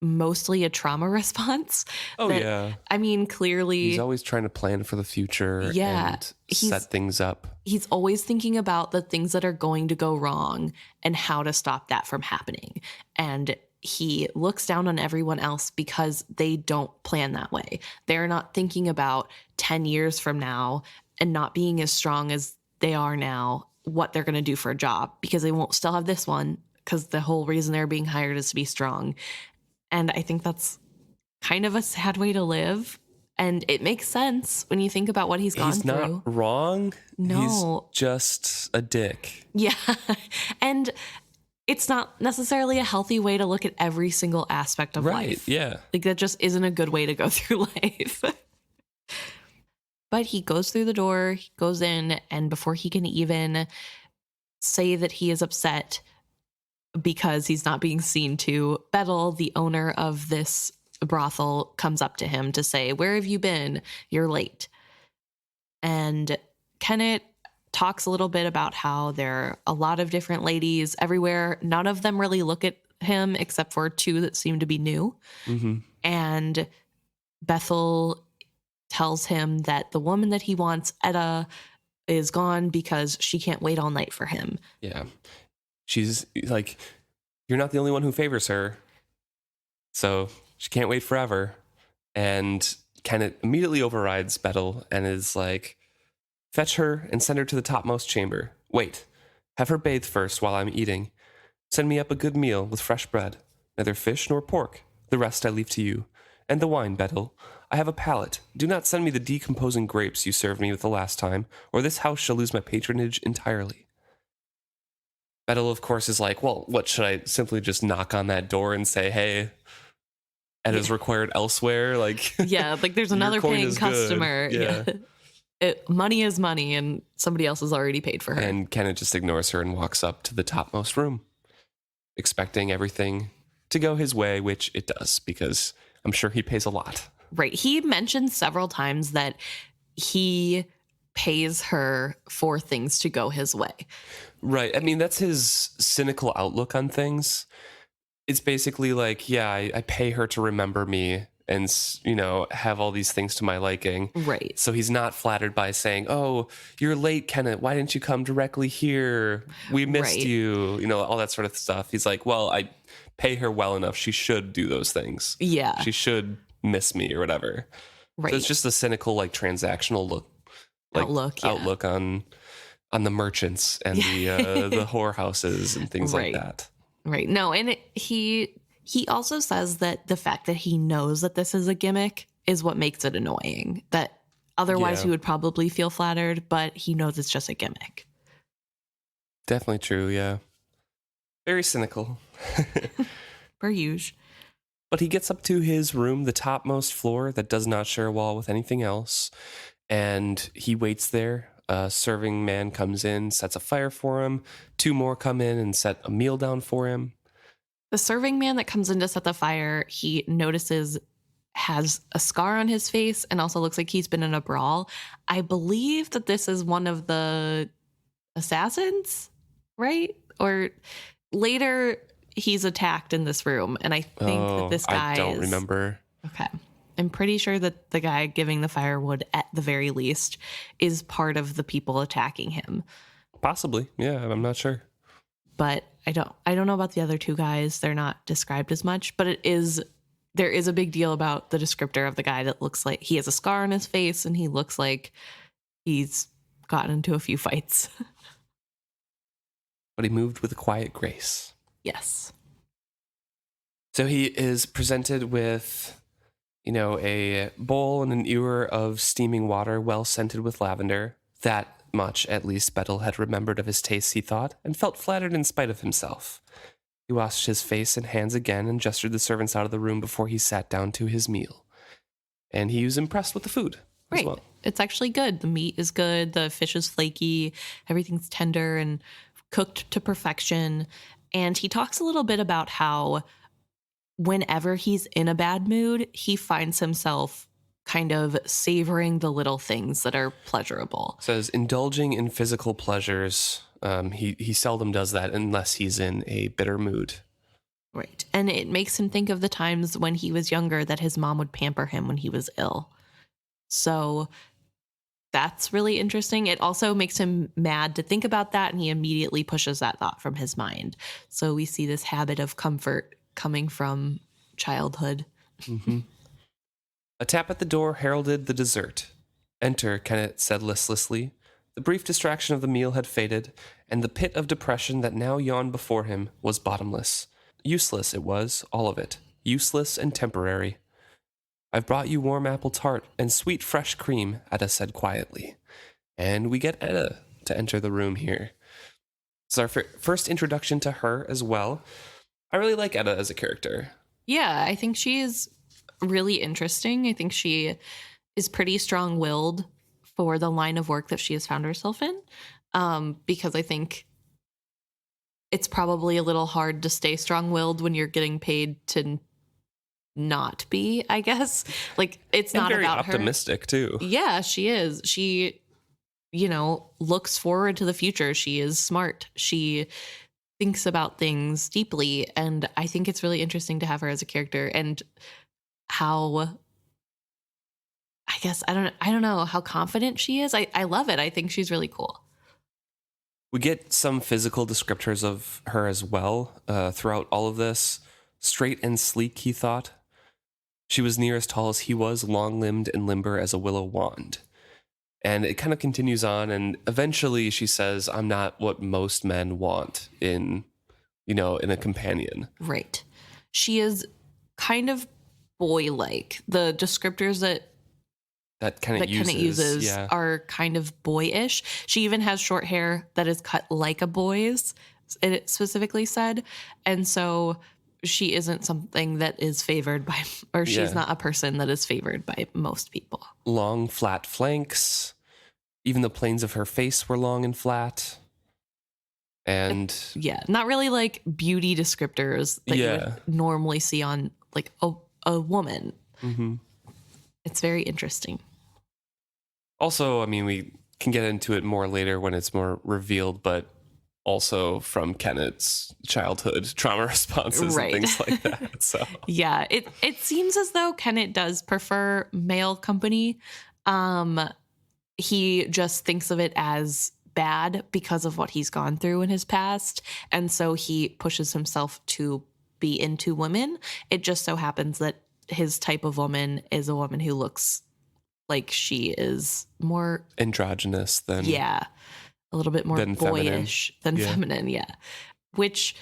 mostly a trauma response. I mean, clearly he's always trying to plan for the future and set things up. He's always thinking about the things that are going to go wrong and how to stop that from happening. And he looks down on everyone else because they don't plan that way. They're not thinking about 10 years from now and not being as strong as they are now, what they're going to do for a job, because they won't still have this one, because the whole reason they're being hired is to be strong. And I think that's kind of a sad way to live. And it makes sense when you think about what he's gone through. He's not wrong. No. He's just a dick. Yeah. And it's not necessarily a healthy way to look at every single aspect of life. Yeah. Like, that just isn't a good way to go through life. But he goes through the door, he goes in, and before he can even say that he is upset because he's not being seen to, Bettel, the owner of this brothel comes up to him to say, "Where have you been? You're late." And Kennit talks a little bit about how there are a lot of different ladies everywhere. None of them really look at him except for two that seem to be new. Mm-hmm. And Bettel tells him that the woman that he wants, Etta, is gone because she can't wait all night for him. Yeah. She's like, you're not the only one who favors her. So she can't wait forever. And Kennit immediately overrides Bettel and is like, fetch her and send her to the topmost chamber. Wait, have her bathe first while I'm eating. Send me up a good meal with fresh bread. Neither fish nor pork. The rest I leave to you. And the wine, Bettel. I have a palate. Do not send me the decomposing grapes you served me with the last time, or this house shall lose my patronage entirely. Bettel, of course, is like, well, what, should I simply just knock on that door and say, hey, Etta's required elsewhere? Like, yeah, like there's another paying customer. Yeah. Money is money, and somebody else has already paid for her. And Kennit just ignores her and walks up to the topmost room, expecting everything to go his way, which it does, because I'm sure he pays a lot. Right. He mentioned several times that he pays her for things to go his way. Right. I mean, that's his cynical outlook on things. It's basically like, yeah, I pay her to remember me and, you know, have all these things to my liking. Right. So he's not flattered by saying, oh, you're late, Kennit. Why didn't you come directly here? We missed you. You know, all that sort of stuff. He's like, well, I pay her well enough. She should do those things. Yeah. She should miss me or whatever. Right. So it's just a cynical, like, transactional outlook on the merchants and the whorehouses and things like that. Right. No, and he also says that the fact that he knows that this is a gimmick is what makes it annoying. That otherwise he would probably feel flattered, but he knows it's just a gimmick. Definitely true, yeah. Very cynical. Per usual. But he gets up to his room, the topmost floor that does not share a wall with anything else, and he waits there. A serving man comes in, sets a fire for him. Two more come in and set a meal down for him. The serving man that comes in to set the fire, he notices has a scar on his face and also looks like he's been in a brawl. I believe that this is one of the assassins, right? Or later he's attacked in this room, and I think that this guy I don't remember. Okay. I'm pretty sure that the guy giving the firewood, at the very least, is part of the people attacking him. Possibly. Yeah, I'm not sure. But I don't know about the other two guys. They're not described as much, but there is a big deal about the descriptor of the guy that looks like he has a scar on his face and he looks like he's gotten into a few fights. But he moved with a quiet grace. Yes. So he is presented with, you know, a bowl and an ewer of steaming water well scented with lavender. That much, at least, Bettel had remembered of his tastes, he thought, and felt flattered in spite of himself. He washed his face and hands again and gestured the servants out of the room before he sat down to his meal. And he was impressed with the food as well. It's actually good. The meat is good. The fish is flaky. Everything's tender and cooked to perfection. And he talks a little bit about how whenever he's in a bad mood, he finds himself kind of savoring the little things that are pleasurable. Says indulging in physical pleasures. He seldom does that unless he's in a bitter mood. Right. And it makes him think of the times when he was younger that his mom would pamper him when he was ill. So that's really interesting. It also makes him mad to think about that, and he immediately pushes that thought from his mind. So we see this habit of comfort coming from childhood. Mm-hmm. A tap at the door heralded the dessert. Enter, Kennit said listlessly. The brief distraction of the meal had faded, and the pit of depression that now yawned before him was bottomless. Useless it was, all of it. Useless and temporary. I've brought you warm apple tart and sweet fresh cream, Etta said quietly. And we get Etta to enter the room here. It's our first introduction to her as well. I really like Etta as a character. Yeah, I think she is really interesting. I think she is pretty strong-willed for the line of work that she has found herself in, because I think it's probably a little hard to stay strong-willed when you're getting paid to not be, I guess. Like, it's And not very about her. optimistic too. Yeah, she is. She, looks forward to the future. She is smart. She thinks about things deeply. And I think it's really interesting to have her as a character, and how, I guess, I don't know how confident she is. I love it. I think she's really cool. We get some physical descriptors of her as well throughout all of this. Straight and sleek, he thought. She was near as tall as he was, long-limbed and limber as a willow wand. And it kind of continues on, and eventually she says, I'm not what most men want in a companion. Right. She is kind of boy-like. The descriptors that Kennit uses yeah. are kind of boyish. She even has short hair that is cut like a boy's, it specifically said. And so she isn't something that is favored by, or she's not a person that is favored by most people. Long, flat flanks. Even the planes of her face were long and flat. And not really like beauty descriptors that you would normally see on like a woman. Mm-hmm. It's very interesting. Also, I mean, we can get into it more later when it's more revealed, but also from Kennit's childhood trauma responses and things like that. So yeah, it seems as though Kennit does prefer male company. He just thinks of it as bad because of what he's gone through in his past, and so he pushes himself to be into women. It just so happens that his type of woman is a woman who looks like she is more androgynous than a little bit more boyish than feminine. Which,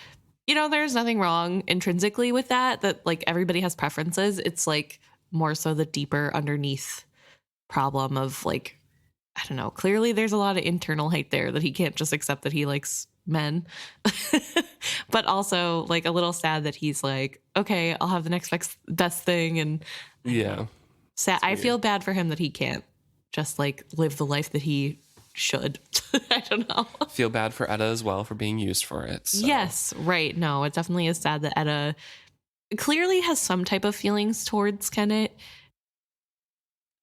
there's nothing wrong intrinsically with that like everybody has preferences. It's like more so the deeper underneath problem of like, I don't know, clearly there's a lot of internal hate there that he can't just accept that he likes men. But also like a little sad that he's like, okay, I'll have the next best thing. And sad. I feel bad for him that he can't just like live the life that he should. I don't know. Feel bad for Etta as well for being used for it. So. Yes, right. No, it definitely is sad that Etta clearly has some type of feelings towards Kennit.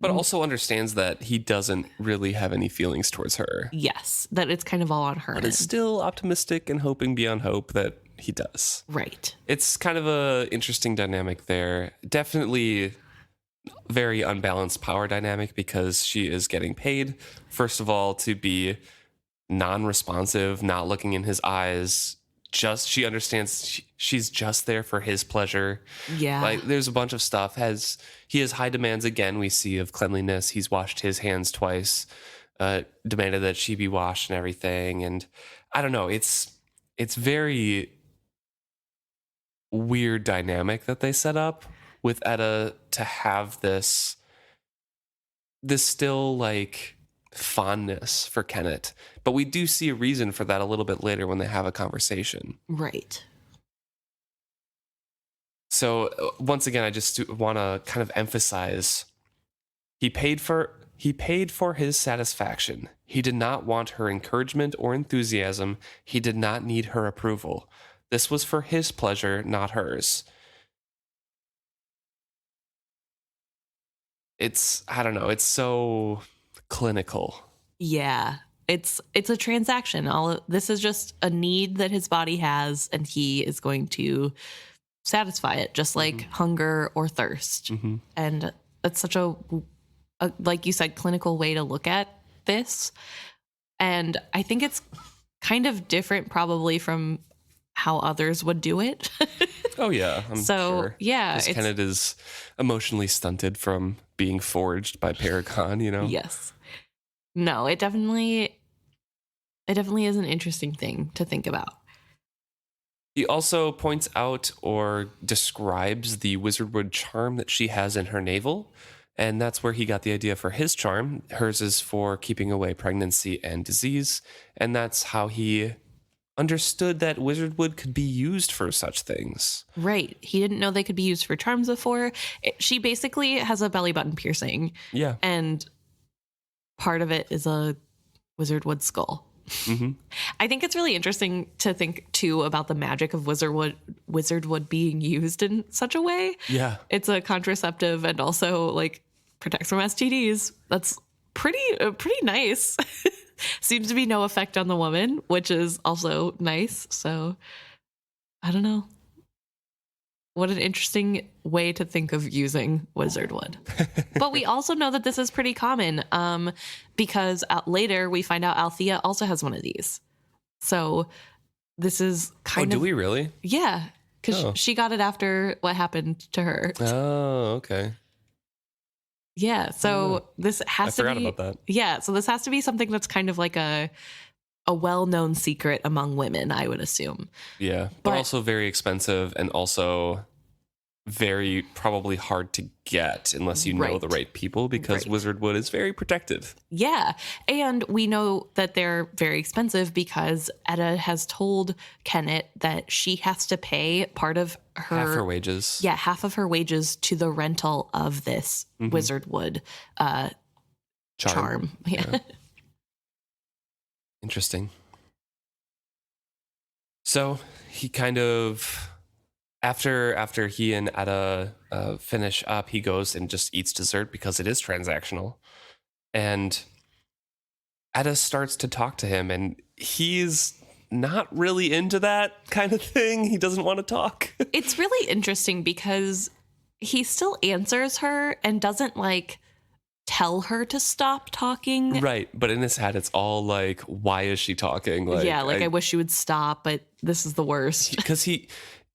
But also understands that he doesn't really have any feelings towards her. Yes, that it's kind of all on her. But is still optimistic and hoping beyond hope that he does. Right. It's kind of a interesting dynamic there. Definitely very unbalanced power dynamic because she is getting paid, first of all, to be non-responsive, not looking in his eyes. She understands she's just there for his pleasure. Yeah. Like there's a bunch of stuff. He has high demands again, we see, of cleanliness. He's washed his hands twice, demanded that she be washed and everything. And I don't know, it's very weird dynamic that they set up with Etta to have this still like fondness for Kennit, but we do see a reason for that a little bit later when they have a conversation. Right. So once again, I just want to kind of emphasize he paid for his satisfaction. He did not want her encouragement or enthusiasm. He did not need her approval. This was for his pleasure, not hers. I don't know, it's so clinical. Yeah, it's a transaction. This is just a need that his body has, and he is going to satisfy it, just like hunger or thirst. Mm-hmm. And it's such a, like you said, clinical way to look at this. And I think it's kind of different probably from how others would do it. Oh yeah, I'm sure. Yeah, Kennit is emotionally stunted from being forged by Paragon, Yes. No, it definitely is an interesting thing to think about. He also points out or describes the wizardwood charm that she has in her navel, and that's where he got the idea for his charm. Hers is for keeping away pregnancy and disease, and that's how he understood that wizardwood could be used for such things. Right. He didn't know they could be used for charms before. She basically has a belly button piercing. Yeah. And part of it is a wizardwood skull. Mm-hmm. I think it's really interesting to think too about the magic of wizardwood being used in such a way. Yeah. It's a contraceptive and also like protects from STDs. That's pretty nice. Seems to be no effect on the woman, which is also nice. So I don't know. What an interesting way to think of using wizardwood. But we also know that this is pretty common because later we find out Althea also has one of these. So this is kind of... do we really? Yeah, because she got it after what happened to her. Oh, okay. Yeah, so this has to be... I forgot about that. Yeah, so this has to be something that's kind of like a well-known secret among women, I would assume. Yeah, but also very expensive and also very probably hard to get unless you know the right people, because wizardwood is very protected. Yeah, and we know that they're very expensive because Etta has told Kennit that she has to pay part of half her wages. Yeah, half of her wages to the rental of this wizardwood charm. Yeah. Interesting. So he kind of, after he and Etta finish up, he goes and just eats dessert because it is transactional. And Etta starts to talk to him, and he's not really into that kind of thing. He doesn't want to talk. It's really interesting because he still answers her and doesn't like tell her to stop talking. Right. But in his head, it's all like, why is she talking? Like, yeah, like I wish you would stop, but this is the worst. Because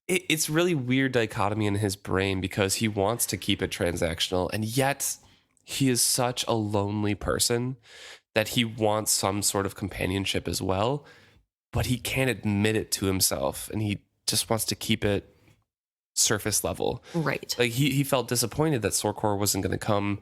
it's really weird dichotomy in his brain, because he wants to keep it transactional, and yet he is such a lonely person that he wants some sort of companionship as well, but he can't admit it to himself, and he just wants to keep it surface level. Right. Like he felt disappointed that Sorcor wasn't going to come,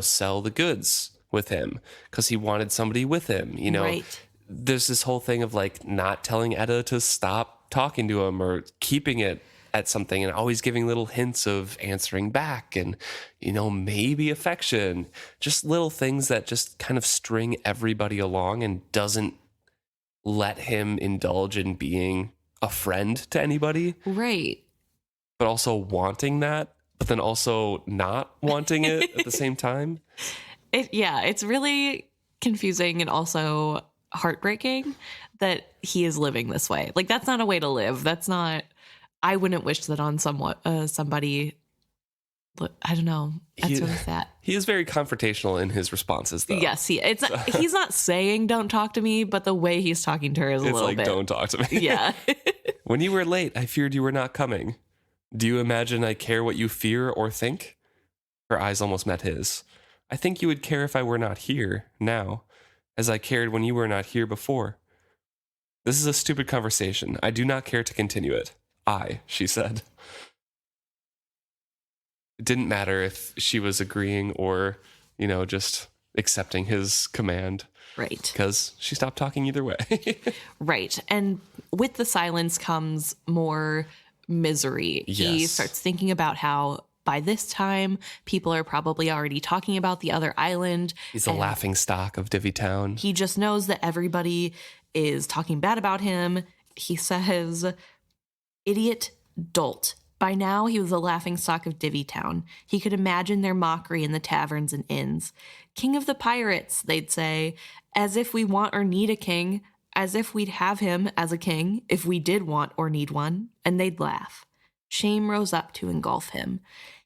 sell the goods with him, because he wanted somebody with him, Right. There's this whole thing of like not telling Etta to stop talking to him, or keeping it at something, and always giving little hints of answering back and, maybe affection, just little things that just kind of string everybody along and doesn't let him indulge in being a friend to anybody. Right. But also wanting that, but then also not wanting it at the same time. It's really confusing and also heartbreaking that he is living this way. Like, that's not a way to live. That's not, I wouldn't wish that on somebody. I don't know. That's really sad. He is very confrontational in his responses, though. Yes, he's not saying don't talk to me, but the way he's talking to her is a little bit. Don't talk to me. Yeah. When you were late, I feared you were not coming. Do you imagine I care what you fear or think? Her eyes almost met his. I think you would care if I were not here now, as I cared when you were not here before. This is a stupid conversation. I do not care to continue it. She said. It didn't matter if she was agreeing or, just accepting his command. Right. Because she stopped talking either way. Right. And with the silence comes more misery. Yes. He starts thinking about how by this time people are probably already talking about the other island. He's a laughing stock of Divvytown. He just knows that everybody is talking bad about him. He says, idiot dolt. By now he was a laughing stock of Divvytown. He could imagine their mockery in the taverns and inns. King of the pirates, they'd say, as if we want or need a king, as if we'd have him as a king if we did want or need one, and they'd laugh. Shame rose up to engulf him.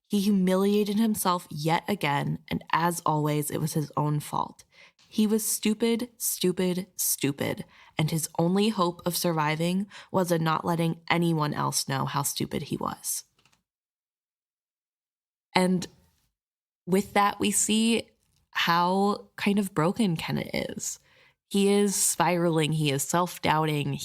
He humiliated himself yet again, and as always, it was his own fault. He was stupid, stupid, stupid, and his only hope of surviving was in not letting anyone else know how stupid he was. And with that, we see how kind of broken Kennit is. He is spiraling. He is self-doubting.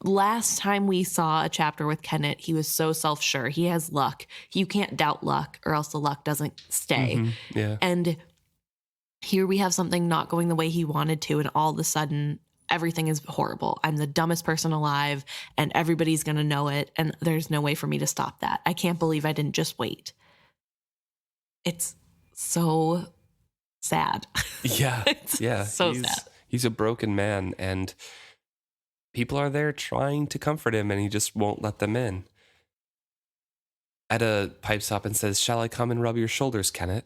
Last time we saw a chapter with Kennit, he was so self-sure. He has luck. You can't doubt luck or else the luck doesn't stay. Mm-hmm. Yeah. And here we have something not going the way he wanted to, and all of a sudden everything is horrible. I'm the dumbest person alive and everybody's going to know it, and there's no way for me to stop that. I can't believe I didn't just wait. It's so sad. Yeah. It's so sad. He's a broken man, and people are there trying to comfort him, and he just won't let them in. Etta pipes up and says, "Shall I come and rub your shoulders, Kennit?"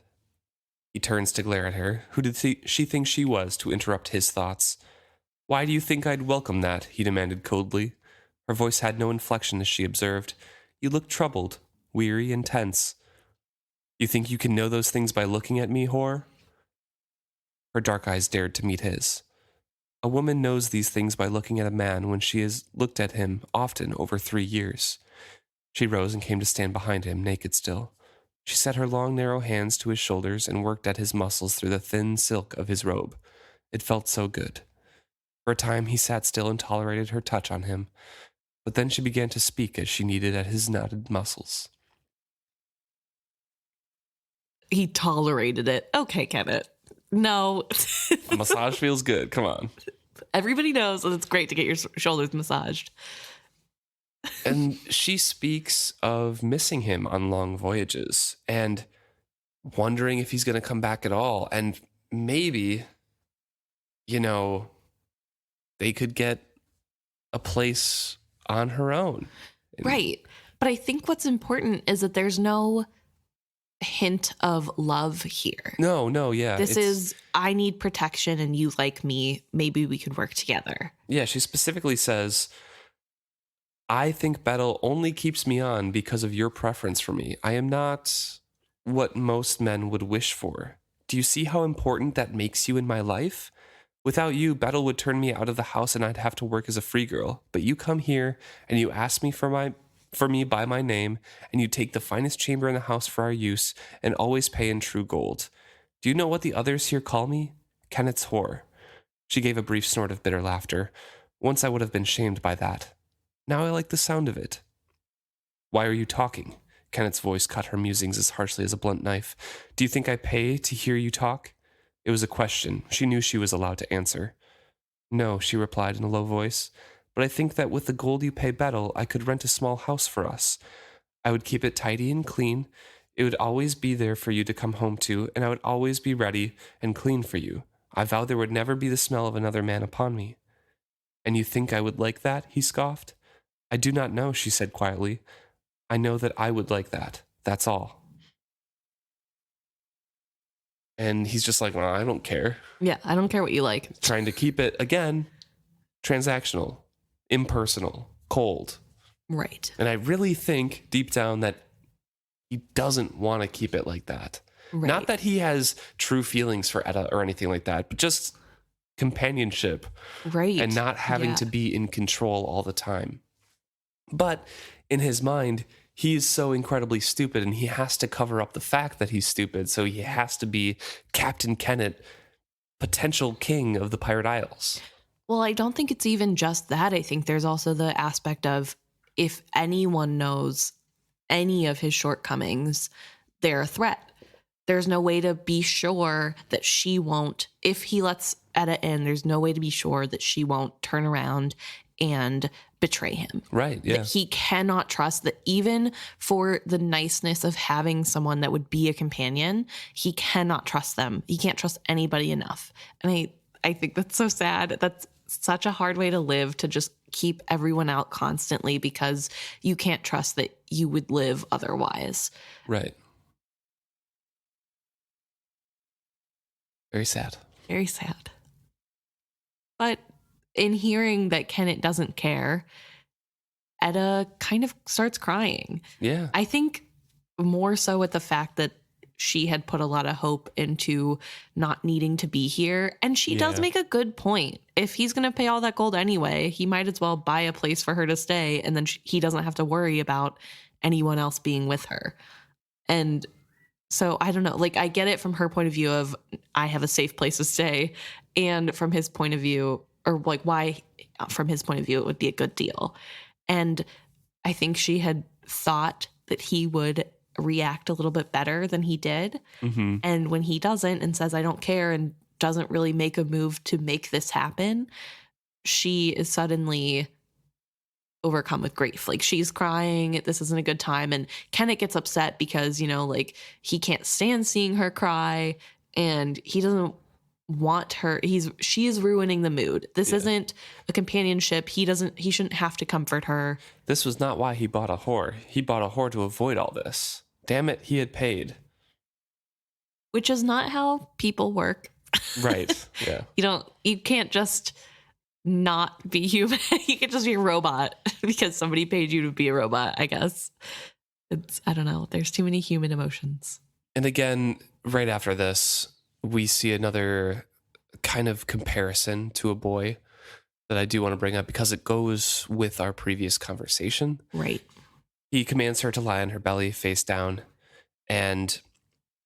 He turns to glare at her. Who did she think she was to interrupt his thoughts? "Why do you think I'd welcome that?" he demanded coldly. Her voice had no inflection as she observed. "You look troubled, weary, and tense. You think you can know those things by looking at me, whore?" Her dark eyes dared to meet his. A woman knows these things by looking at a man when she has looked at him often over 3 years. She rose and came to stand behind him, naked still. She set her long, narrow hands to his shoulders and worked at his muscles through the thin silk of his robe. It felt so good. For a time he sat still and tolerated her touch on him, but then she began to speak as she kneaded at his knotted muscles. He tolerated it. Okay, Kennit. No. A massage feels good. Come on. Everybody knows that it's great to get your shoulders massaged. And she speaks of missing him on long voyages and wondering if he's going to come back at all. And maybe, they could get a place on her own. Right. But I think what's important is that there's no hint of love here. No, yeah. This is, I need protection and you like me. Maybe we could work together. Yeah, she specifically says, "I think Bettel only keeps me on because of your preference for me. I am not what most men would wish for. Do you see how important that makes you in my life? Without you, Bettel would turn me out of the house and I'd have to work as a free girl. But you come here and you ask me for me by my name, and you take the finest chamber in the house for our use, and always pay in true gold. Do you know what the others here call me? Kennit's whore." She gave a brief snort of bitter laughter. "Once I would have been shamed by that. Now I like the sound of it." "Why are you talking?" Kennit's voice cut her musings as harshly as a blunt knife. "Do you think I pay to hear you talk?" It was a question. She knew she was allowed to answer. "No," she replied in a low voice. "But I think that with the gold you pay Bettel, I could rent a small house for us. I would keep it tidy and clean. It would always be there for you to come home to, and I would always be ready and clean for you. I vowed there would never be the smell of another man upon me." "And you think I would like that?" he scoffed. "I do not know," she said quietly. "I know that I would like that. That's all." And he's just like, "Well, I don't care." Yeah, I don't care what you like. Trying to keep it, again, transactional, impersonal, cold. Right. And I really think deep down that he doesn't want to keep it like that. Right. Not that he has true feelings for Etta or anything like that, but just companionship. Right. And not having to be in control all the time. But in his mind, he is so incredibly stupid, and he has to cover up the fact that he's stupid. So he has to be Captain Kennit, potential king of the Pirate Isles. Well, I don't think it's even just that. I think there's also the aspect of, if anyone knows any of his shortcomings, they're a threat. There's no way to be sure that she won't, if he lets Etta in, there's no way to be sure that she won't turn around and betray him. Right, yeah. That he cannot trust, that even for the niceness of having someone that would be a companion, he cannot trust them. He can't trust anybody enough. And I think that's so sad. That's such a hard way to live, to just keep everyone out constantly because you can't trust that you would live otherwise. Right. Very sad. Very sad. But in hearing that Kennit doesn't care, Etta kind of starts crying. Yeah. I think more so at the fact that she had put a lot of hope into not needing to be here. And she does make a good point. If he's going to pay all that gold anyway, he might as well buy a place for her to stay. And then he doesn't have to worry about anyone else being with her. And so I don't know, like, I get it from her point of view of, I have a safe place to stay. And from his point of view, or like why from his point of view, it would be a good deal. And I think she had thought that he would react a little bit better than he did. Mm-hmm. And when he doesn't and says, I don't care, and doesn't really make a move to make this happen, she is suddenly overcome with grief. Like, she's crying. This isn't a good time. And Kennit gets upset because, you know, like, he can't stand seeing her cry, and he doesn't want her. She's ruining the mood. This isn't a companionship. He shouldn't have to comfort her. This was not why he bought a whore. He bought a whore to avoid all this. Damn it, he had paid. Which is not how people work. Right. Yeah. You can't just not be human. You can just be a robot because somebody paid you to be a robot, I guess. I don't know. There's too many human emotions. And again, right after this, we see another kind of comparison to a boy that I do want to bring up because it goes with our previous conversation. Right. He commands her to lie on her belly, face down, and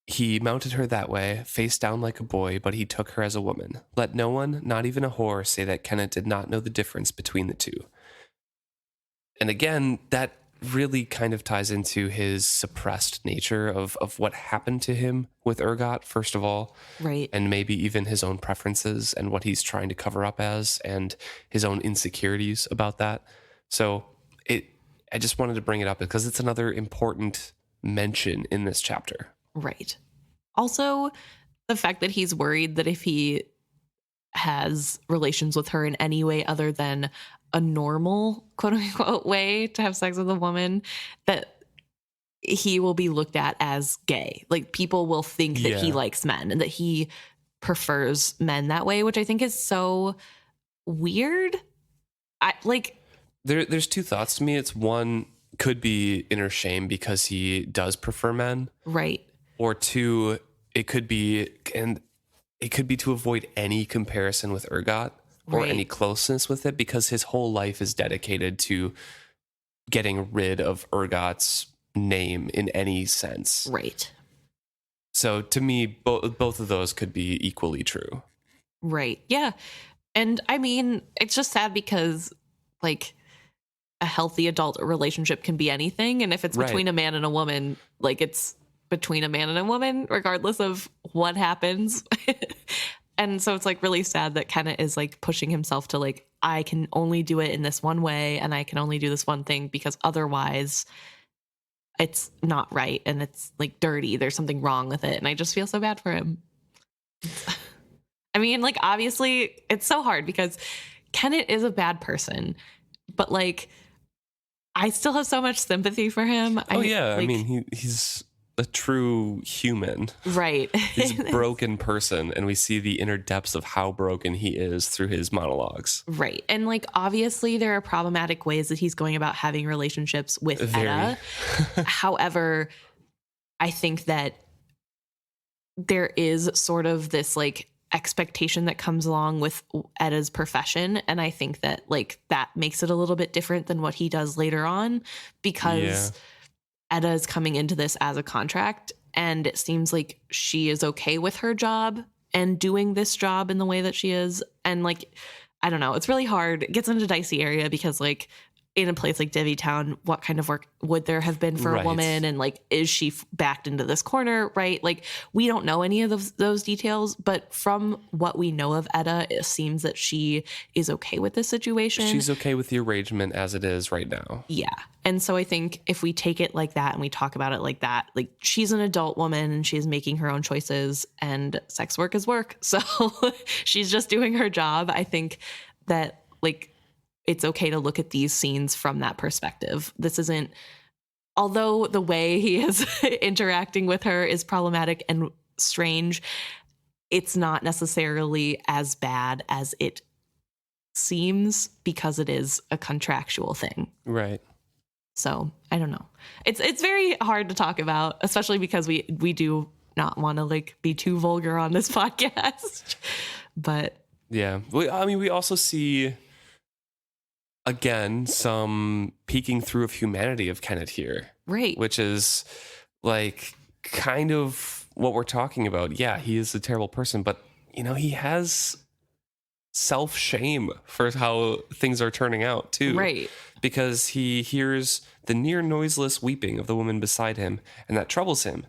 he mounted her that way, face down like a boy, but he took her as a woman. Let no one, not even a whore, say that Kennit did not know the difference between the two. And again, that really kind of ties into his suppressed nature of what happened to him with Urgot, first of all. Right. And maybe even his own preferences and what he's trying to cover up as and his own insecurities about that. So I just wanted to bring it up because it's another important mention in this chapter. Right. Also, the fact that he's worried that if he has relations with her in any way other than a normal, quote unquote, way to have sex with a woman, that he will be looked at as gay. Like, people will think that he likes men and that he prefers men that way, which I think is so weird. There's two thoughts to me. It's one, could be inner shame because he does prefer men. Right. Or two, it could be to avoid any comparison with Urgot or any closeness with it because his whole life is dedicated to getting rid of Urgot's name in any sense. Right. So to me, both of those could be equally true. Right. Yeah. And I mean, it's just sad because, like, a healthy adult relationship can be anything. And if it's between a man and a woman, like, it's between a man and a woman, regardless of what happens. And so it's, like, really sad that Kennit is, like, pushing himself to, like, I can only do it in this one way and I can only do this one thing because otherwise it's not right and it's, like, dirty. There's something wrong with it. And I just feel so bad for him. I mean, like, obviously it's so hard because Kennit is a bad person, but, like, I still have so much sympathy for him. I mean, he's a true human. Right. He's a broken person, and we see the inner depths of how broken he is through his monologues. Right. And, like, obviously there are problematic ways that he's going about having relationships with Etta. However, I think that there is sort of this, like, expectation that comes along with Etta's profession, and I think that, like, that makes it a little bit different than what he does later on because Etta is coming into this as a contract, and it seems like she is okay with her job and doing this job in the way that she is. And, like, I don't know, it's really hard. It gets into a dicey area because, like, in a place like Divvytown, what kind of work would there have been for a woman? And, like, is she backed into this corner? Right. Like, we don't know any of those details, but from what we know of Etta, it seems that she is okay with this situation. She's okay with the arrangement as it is right now. Yeah. And so I think if we take it like that and we talk about it like that, like, she's an adult woman and she's making her own choices and sex work is work. So she's just doing her job. I think that, like, it's okay to look at these scenes from that perspective. This isn't, although the way he is interacting with her is problematic and strange, it's not necessarily as bad as it seems because it is a contractual thing. Right. So I don't know. It's very hard to talk about, especially because we do not want to, like, be too vulgar on this podcast. But yeah, we also see, again, some peeking through of humanity of Kennit here. Right. Which is, like, kind of what we're talking about. Yeah, he is a terrible person, but, you know, he has self-shame for how things are turning out, too. Right. Because he hears the near noiseless weeping of the woman beside him, and that troubles him.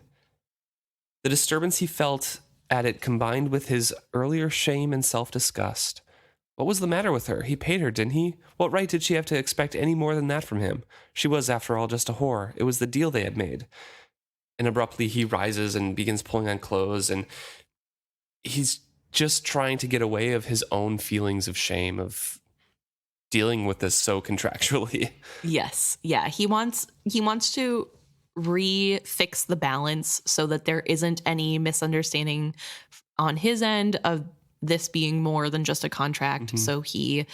The disturbance he felt at it combined with his earlier shame and self-disgust. What was the matter with her? He paid her, didn't he? What right did she have to expect any more than that from him? She was, after all, just a whore. It was the deal they had made. And abruptly he rises and begins pulling on clothes, and he's just trying to get away of his own feelings of shame of dealing with this so contractually. Yes. Yeah. He wants to fix the balance so that there isn't any misunderstanding on his end of this being more than just a contract. Mm-hmm. So he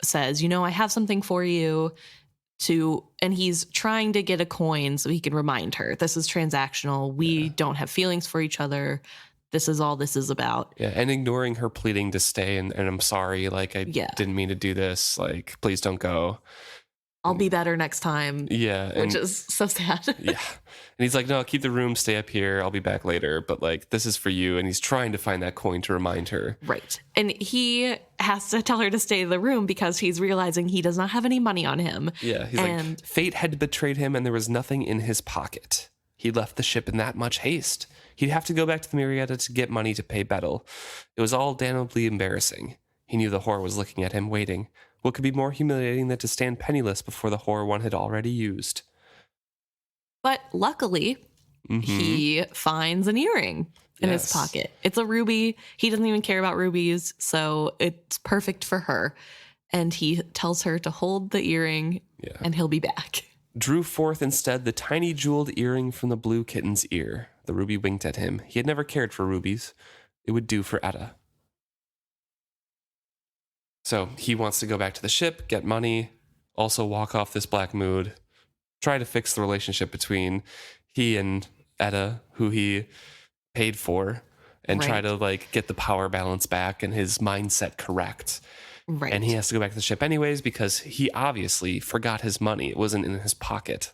says, I have something for you and he's trying to get a coin so he can remind her this is transactional. We don't have feelings for each other. This is all this is about. Yeah, and ignoring her pleading to stay and I'm sorry, like I didn't mean to do this, like please don't go. I'll be better next time. Yeah. Which is so sad. Yeah. And he's like, no, keep the room, stay up here. I'll be back later. But like, this is for you. And he's trying to find that coin to remind her. Right. And he has to tell her to stay in the room because he's realizing he does not have any money on him. Yeah. He's like, fate had betrayed him and there was nothing in his pocket. He left the ship in that much haste. He'd have to go back to the Marietta to get money to pay Bettel. It was all damnably embarrassing. He knew the whore was looking at him, waiting. What could be more humiliating than to stand penniless before the whore one had already used? But luckily, he finds an earring in his pocket. It's a ruby. He doesn't even care about rubies, so it's perfect for her. And he tells her to hold the earring, and he'll be back. Drew forth instead the tiny jeweled earring from the blue kitten's ear. The ruby winked at him. He had never cared for rubies. It would do for Etta. So he wants to go back to the ship, get money, also walk off this black mood, try to fix the relationship between he and Etta, who he paid for, and try to like get the power balance back and his mindset correct. Right. And he has to go back to the ship anyways because he obviously forgot his money. It wasn't in his pocket.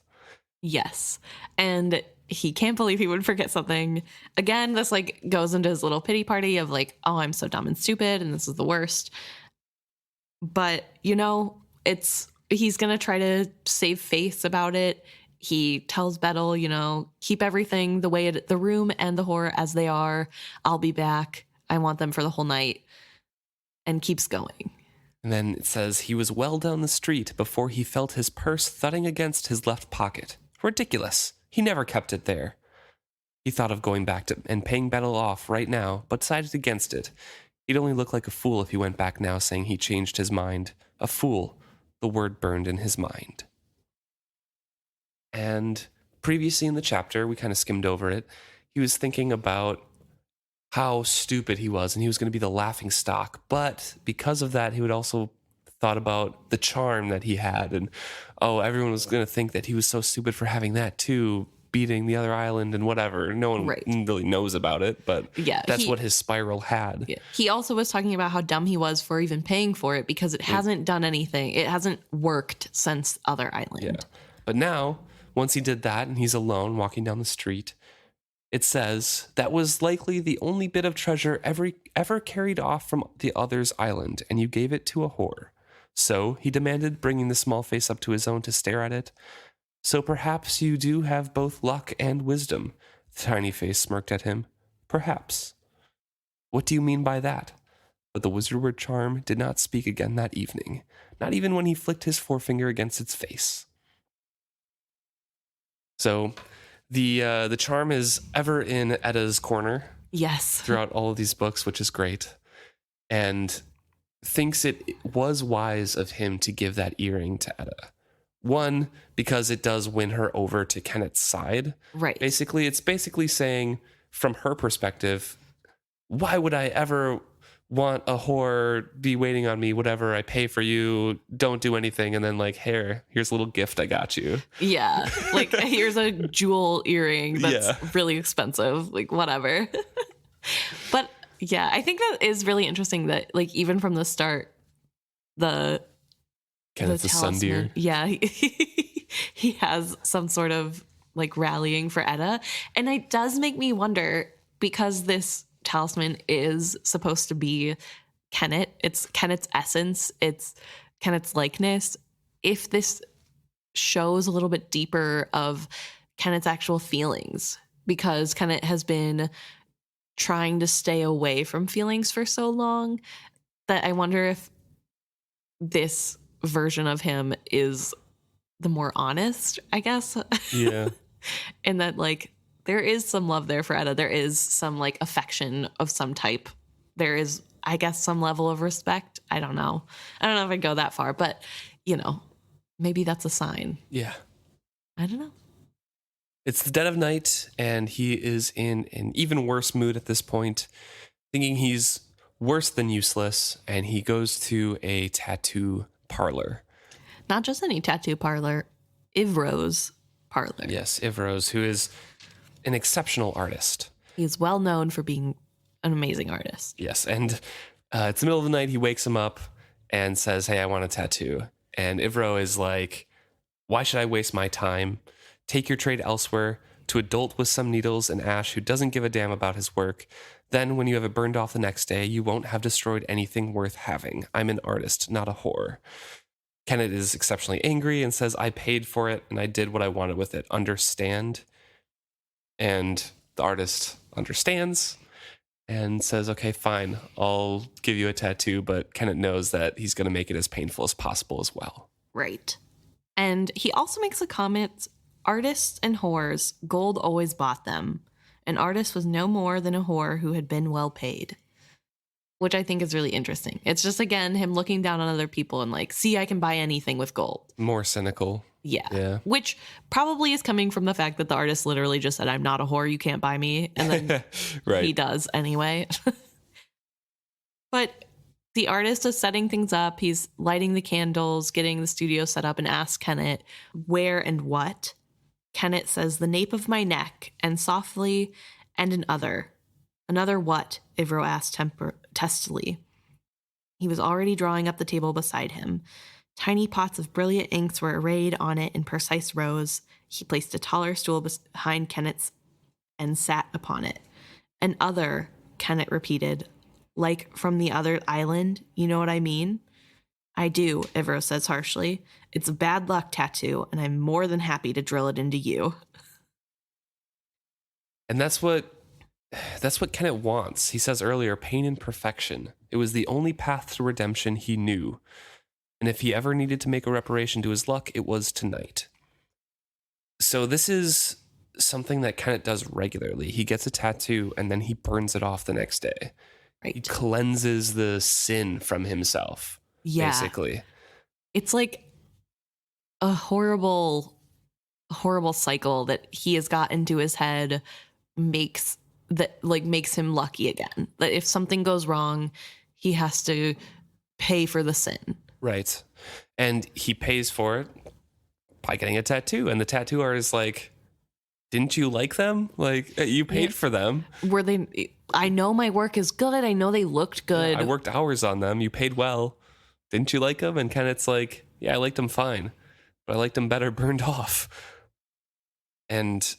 Yes. And he can't believe he would forget something. Again, this like goes into his little pity party of like, oh, I'm so dumb and stupid and this is the worst. But, he's going to try to save face about it. He tells Bettel, keep everything the way the room and the whore as they are. I'll be back. I want them for the whole night. And keeps going. And then it says he was well down the street before he felt his purse thudding against his left pocket. Ridiculous. He never kept it there. He thought of going back and paying Bettel off right now, but decided against it. He'd only look like a fool if he went back now saying he changed his mind. A fool. The word burned in his mind. And previously in the chapter, we kind of skimmed over it. He was thinking about how stupid he was and he was going to be the laughing stock. But because of that, he would also thought about the charm that he had. And, everyone was going to think that he was so stupid for having that too. Beating the other island and whatever. No one really knows about it, but that's what his spiral had. Yeah. He also was talking about how dumb he was for even paying for it because it hasn't done anything. It hasn't worked since Other Island. Yeah. But now, once he did that and he's alone walking down the street, it says that was likely the only bit of treasure ever carried off from the other's island, and you gave it to a whore. So, he demanded, bringing the small face up to his own to stare at it. So perhaps you do have both luck and wisdom. The tiny face smirked at him. Perhaps. What do you mean by that? But the wizardward charm did not speak again that evening, not even when he flicked his forefinger against its face. So the charm is ever in Etta's corner. Yes. Throughout all of these books, which is great. And thinks it was wise of him to give that earring to Etta. One, because it does win her over to Kennit's side. Right. It's basically saying, from her perspective, why would I ever want a whore be waiting on me, whatever, I pay for you, don't do anything, and then like, here's a little gift I got you. Yeah. Like, here's a jewel earring that's really expensive, like whatever. But yeah, I think that is really interesting that like even from the start, Kennit's a sun deer. Yeah, he has some sort of like rallying for Etta. And it does make me wonder, because this talisman is supposed to be Kennit, it's Kennit's essence, it's Kennit's likeness, if this shows a little bit deeper of Kennit's actual feelings, because Kennit has been trying to stay away from feelings for so long that I wonder if this version of him is the more honest, I guess. Yeah. And that like there is some love there for Etta. There is some like affection of some type there is, I guess, some level of respect. I don't know. I don't know if I'd go that far, but, maybe that's a sign. Yeah. I don't know. It's the dead of night, and he is in an even worse mood at this point, thinking he's worse than useless, and he goes to a tattoo parlor. Not just any tattoo parlor, Ivro's parlor. Yes, Ivros, who is an exceptional artist. He's well known for being an amazing artist. Yes, and it's the middle of the night. He wakes him up and says, "Hey, I want a tattoo." And Ivro is like, "Why should I waste my time? Take your trade elsewhere to a dolt with some needles and ash who doesn't give a damn about his work. Then when you have it burned off the next day, you won't have destroyed anything worth having. I'm an artist, not a whore." Kennit is exceptionally angry and says, "I paid for it and I did what I wanted with it. Understand?" And the artist understands and says, "Okay, fine, I'll give you a tattoo," but Kennit knows that he's going to make it as painful as possible as well. Right. And he also makes a comment, artists and whores, gold always bought them. An artist was no more than a whore who had been well paid. Which I think is really interesting. It's just, again, him looking down on other people and like, see, I can buy anything with gold. More cynical. Yeah. Which probably is coming from the fact that the artist literally just said, "I'm not a whore, you can't buy me." And then right. He does anyway. But the artist is setting things up. He's lighting the candles, getting the studio set up, and asks Kennit where and what. Kennit says, "The nape of my neck," and softly, "and another." "Another what?" Ivro asked testily. He was already drawing up the table beside him. Tiny pots of brilliant inks were arrayed on it in precise rows. He placed a taller stool behind Kennit's and sat upon it. "An other," Kennit repeated, "like from the other island, you know what I mean?" "I do," Ivro says harshly. "It's a bad luck tattoo, and I'm more than happy to drill it into you." And that's what Kennit wants. He says earlier, pain and perfection. It was the only path to redemption he knew. And if he ever needed to make a reparation to his luck, it was tonight. So this is something that Kennit does regularly. He gets a tattoo and then he burns it off the next day. Right. He cleanses the sin from himself, basically. It's like a horrible cycle that he has got into his head makes him lucky again. That if something goes wrong, he has to pay for the sin. Right. And he pays for it by getting a tattoo. And the tattoo artist is like, "Didn't you like them? Like, you paid for them." Were they? I know my work is good. I know they looked good. Yeah, I worked hours on them. You paid well. Didn't you like them? And Kennet's like, "Yeah, I liked them fine, but I liked them better burned off." And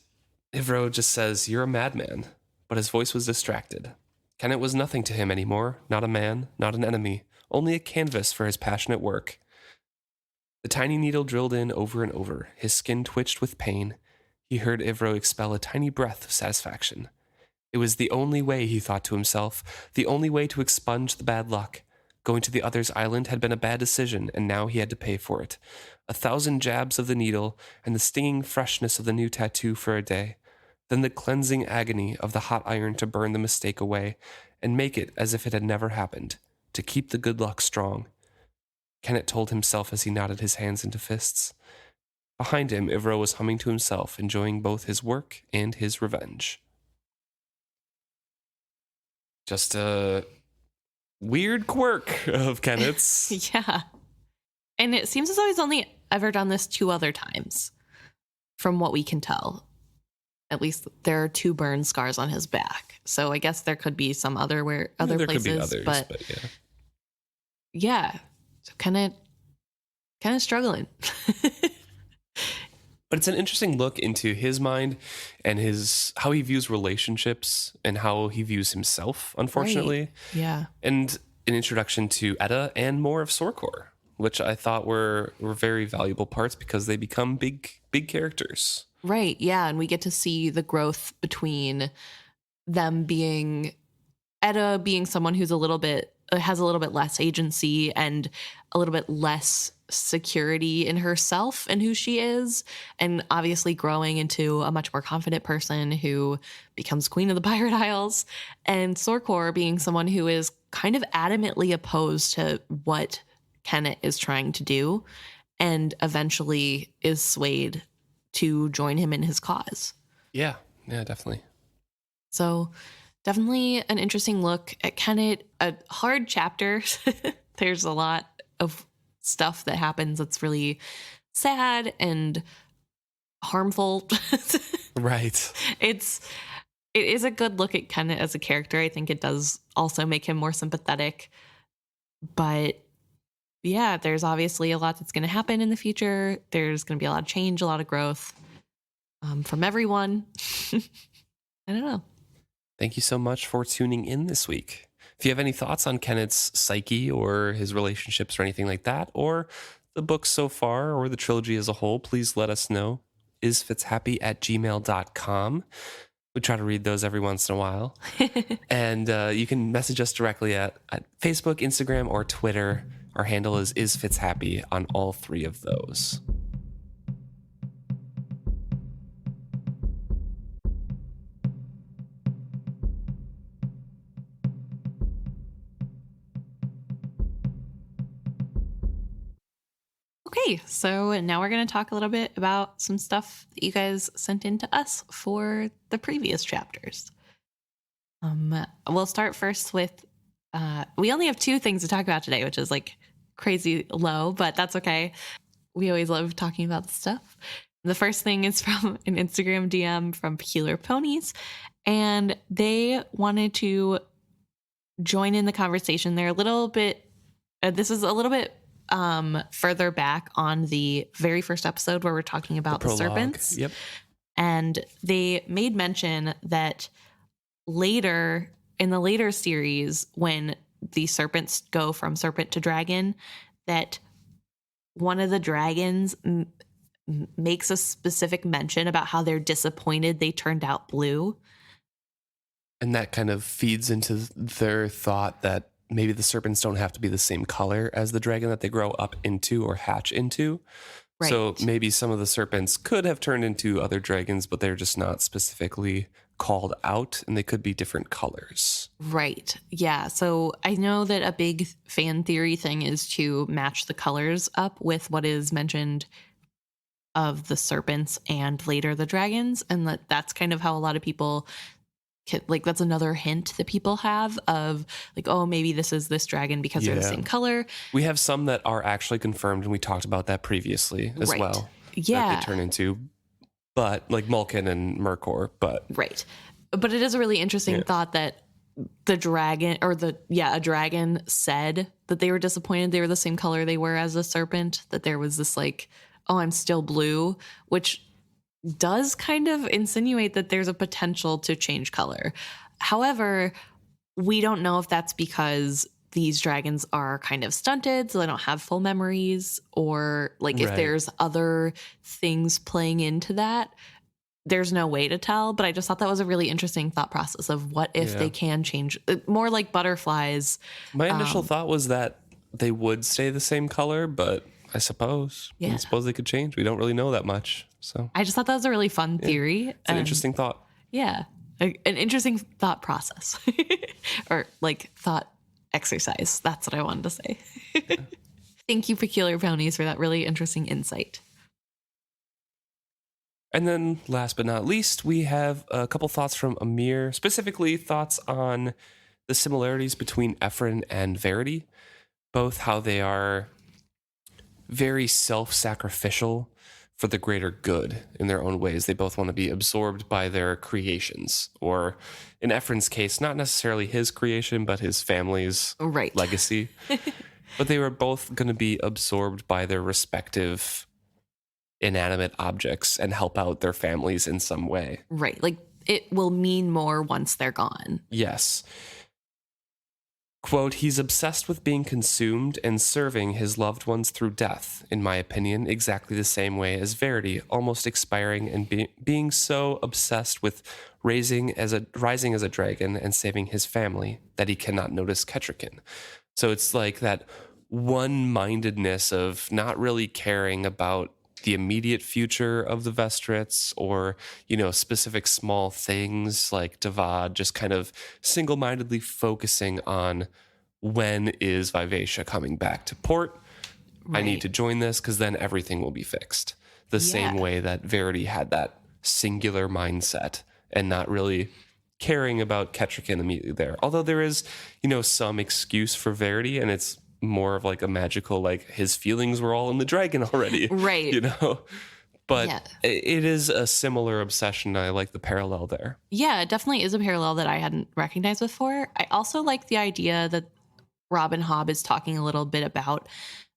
Ivro just says, "You're a madman." But his voice was distracted. Kennit was nothing to him anymore. Not a man, not an enemy. Only a canvas for his passionate work. The tiny needle drilled in over and over. His skin twitched with pain. He heard Ivro expel a tiny breath of satisfaction. It was the only way, he thought to himself, the only way to expunge the bad luck. Going to the other's island had been a bad decision, and now he had to pay for it. 1,000 jabs of the needle, and the stinging freshness of the new tattoo for a day. Then the cleansing agony of the hot iron to burn the mistake away, and make it as if it had never happened, to keep the good luck strong. Kennit told himself as he knotted his hands into fists. Behind him, Ivro was humming to himself, enjoying both his work and his revenge. Just a weird quirk of Kennit's. Yeah. And it seems as though he's only ever done this 2 other times, from what we can tell. At least there are 2 burn scars on his back. So I guess there could be some other places. Could be others, but yeah. So kind of struggling. But it's an interesting look into his mind and how he views relationships and how he views himself, unfortunately. Right. Yeah. And an introduction to Etta and more of Sorcor, which I thought were very valuable parts because they become big characters. Right, yeah, and we get to see the growth between them being Etta being someone who's a little bit has a little bit less agency and a little bit less security in herself and who she is, and obviously growing into a much more confident person who becomes queen of the Pirate Isles, and Sorcor being someone who is kind of adamantly opposed to what Kennit is trying to do and eventually is swayed to join him in his cause. Yeah, definitely. So definitely an interesting look at Kennit. A hard chapter. There's a lot of stuff that happens that's really sad and harmful. Right. It is a good look at Kennit as a character. I think it does also make him more sympathetic. But yeah, there's obviously a lot that's going to happen in the future. There's going to be a lot of change, a lot of growth from everyone. I don't know. Thank you so much for tuning in this week. If you have any thoughts on Kennet's psyche or his relationships or anything like that, or the book so far or the trilogy as a whole, please let us know. isfitshappy@gmail.com. We try to read those every once in a while. And you can message us directly at Facebook, Instagram, or Twitter. Our handle is isfitshappy on all 3 of those. Okay, so now we're going to talk a little bit about some stuff that you guys sent in to us for the previous chapters. We'll start first with, we only have 2 things to talk about today, which is like crazy low, but that's okay. We always love talking about this stuff. The first thing is from an Instagram DM from Peculiar Ponies, and they wanted to join in the conversation. They're a little bit, this is a little bit further back on the very first episode where we're talking about the serpents. Yep. And they made mention that later in the later series, when the serpents go from serpent to dragon, that one of the dragons makes a specific mention about how they're disappointed they turned out blue. And that kind of feeds into their thought that maybe the serpents don't have to be the same color as the dragon that they grow up into or hatch into. Right. So maybe some of the serpents could have turned into other dragons, but they're just not specifically called out, and they could be different colors. Right. Yeah. So I know that a big fan theory thing is to match the colors up with what is mentioned of the serpents and later the dragons. And that's kind of how a lot of people like, that's another hint that people have of like, oh, maybe this is this dragon because they're the same color. We have some that are actually confirmed, and we talked about that previously as well. Yeah. That they turn into, but like Mulkin and Mercor, but. Right. But it is a really interesting thought that the dragon or a dragon said that they were disappointed they were the same color they were as a serpent, that there was this like, oh, I'm still blue, which does kind of insinuate that there's a potential to change color. However, we don't know if that's because these dragons are kind of stunted, so they don't have full memories, or like if there's other things playing into that. There's no way to tell, but I just thought that was a really interesting thought process of what if they can change, more like butterflies. My initial thought was that they would stay the same color, but I suppose they could change. We don't really know that much. So I just thought that was a really fun theory. It's an interesting thought. Yeah. An interesting thought process or like thought exercise. That's what I wanted to say. Thank you, Peculiar Ponies, for that really interesting insight. And then last but not least, we have a couple thoughts from Amir, specifically thoughts on the similarities between Ephron and Verity, both how they are very self-sacrificial for the greater good in their own ways. They both want to be absorbed by their creations, or in Ephron's case, not necessarily his creation, but his family's legacy. But they were both going to be absorbed by their respective inanimate objects and help out their families in some way. Right. Like it will mean more once they're gone. Yes. Quote, he's obsessed with being consumed and serving his loved ones through death, in my opinion, exactly the same way as Verity, almost expiring and being so obsessed with rising as a dragon and saving his family that he cannot notice Ketrikin. So it's like that one-mindedness of not really caring about the immediate future of the Vestrits or, specific small things like Davad, just kind of single-mindedly focusing on when is Vivacia coming back to port? Right. I need to join this because then everything will be fixed. The same way that Verity had that singular mindset and not really caring about Ketrikin immediately there. Although there is, some excuse for Verity, and it's more of like a magical, like his feelings were all in the dragon already. Right. But it is a similar obsession. I like the parallel there. Yeah, it definitely is a parallel that I hadn't recognized before. I also like the idea that Robin Hobb is talking a little bit about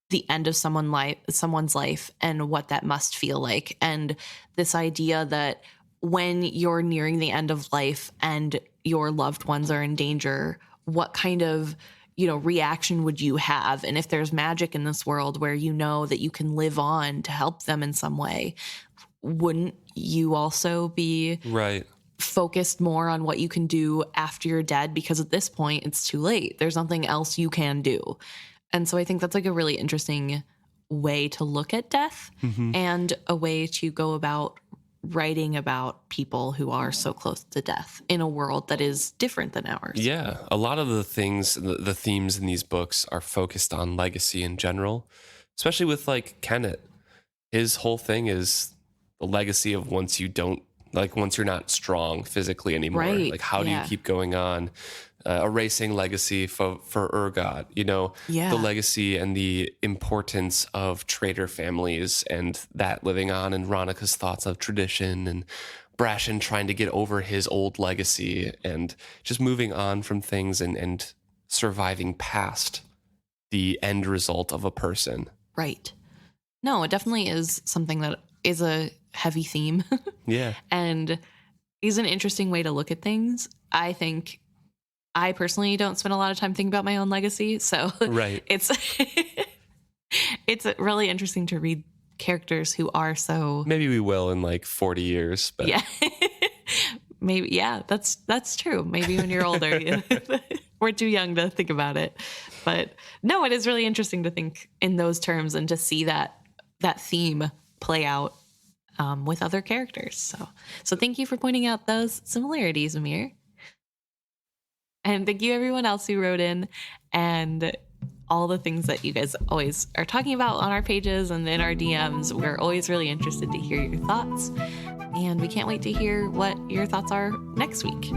the end of someone's life and what that must feel like. And this idea that when you're nearing the end of life and your loved ones are in danger, what kind of reaction would you have? And if there's magic in this world where that you can live on to help them in some way, wouldn't you also be focused more on what you can do after you're dead? Because at this point, it's too late. There's nothing else you can do. And so I think that's like a really interesting way to look at death and a way to go about writing about people who are so close to death in a world that is different than ours. Yeah. A lot of the things, the themes in these books are focused on legacy in general, especially with like Kennit. His whole thing is the legacy of once you're not strong physically anymore. Right. Like, how do you keep going on? Erasing legacy for Urgot, the legacy and the importance of trader families and that living on, and Ronica's thoughts of tradition, and Brashen trying to get over his old legacy and just moving on from things and surviving past the end result of a person. Right. No, it definitely is something that is a heavy theme. Yeah. And is an interesting way to look at things. I think I personally don't spend a lot of time thinking about my own legacy, so it's really interesting to read characters who are so. Maybe we will in like 40 years, but maybe that's true. Maybe when you're older, we're too young to think about it. But no, it is really interesting to think in those terms and to see that theme play out with other characters. So thank you for pointing out those similarities, Amir. And thank you everyone else who wrote in and all the things that you guys always are talking about on our pages and in our DMs. We're always really interested to hear your thoughts. And we can't wait to hear what your thoughts are next week.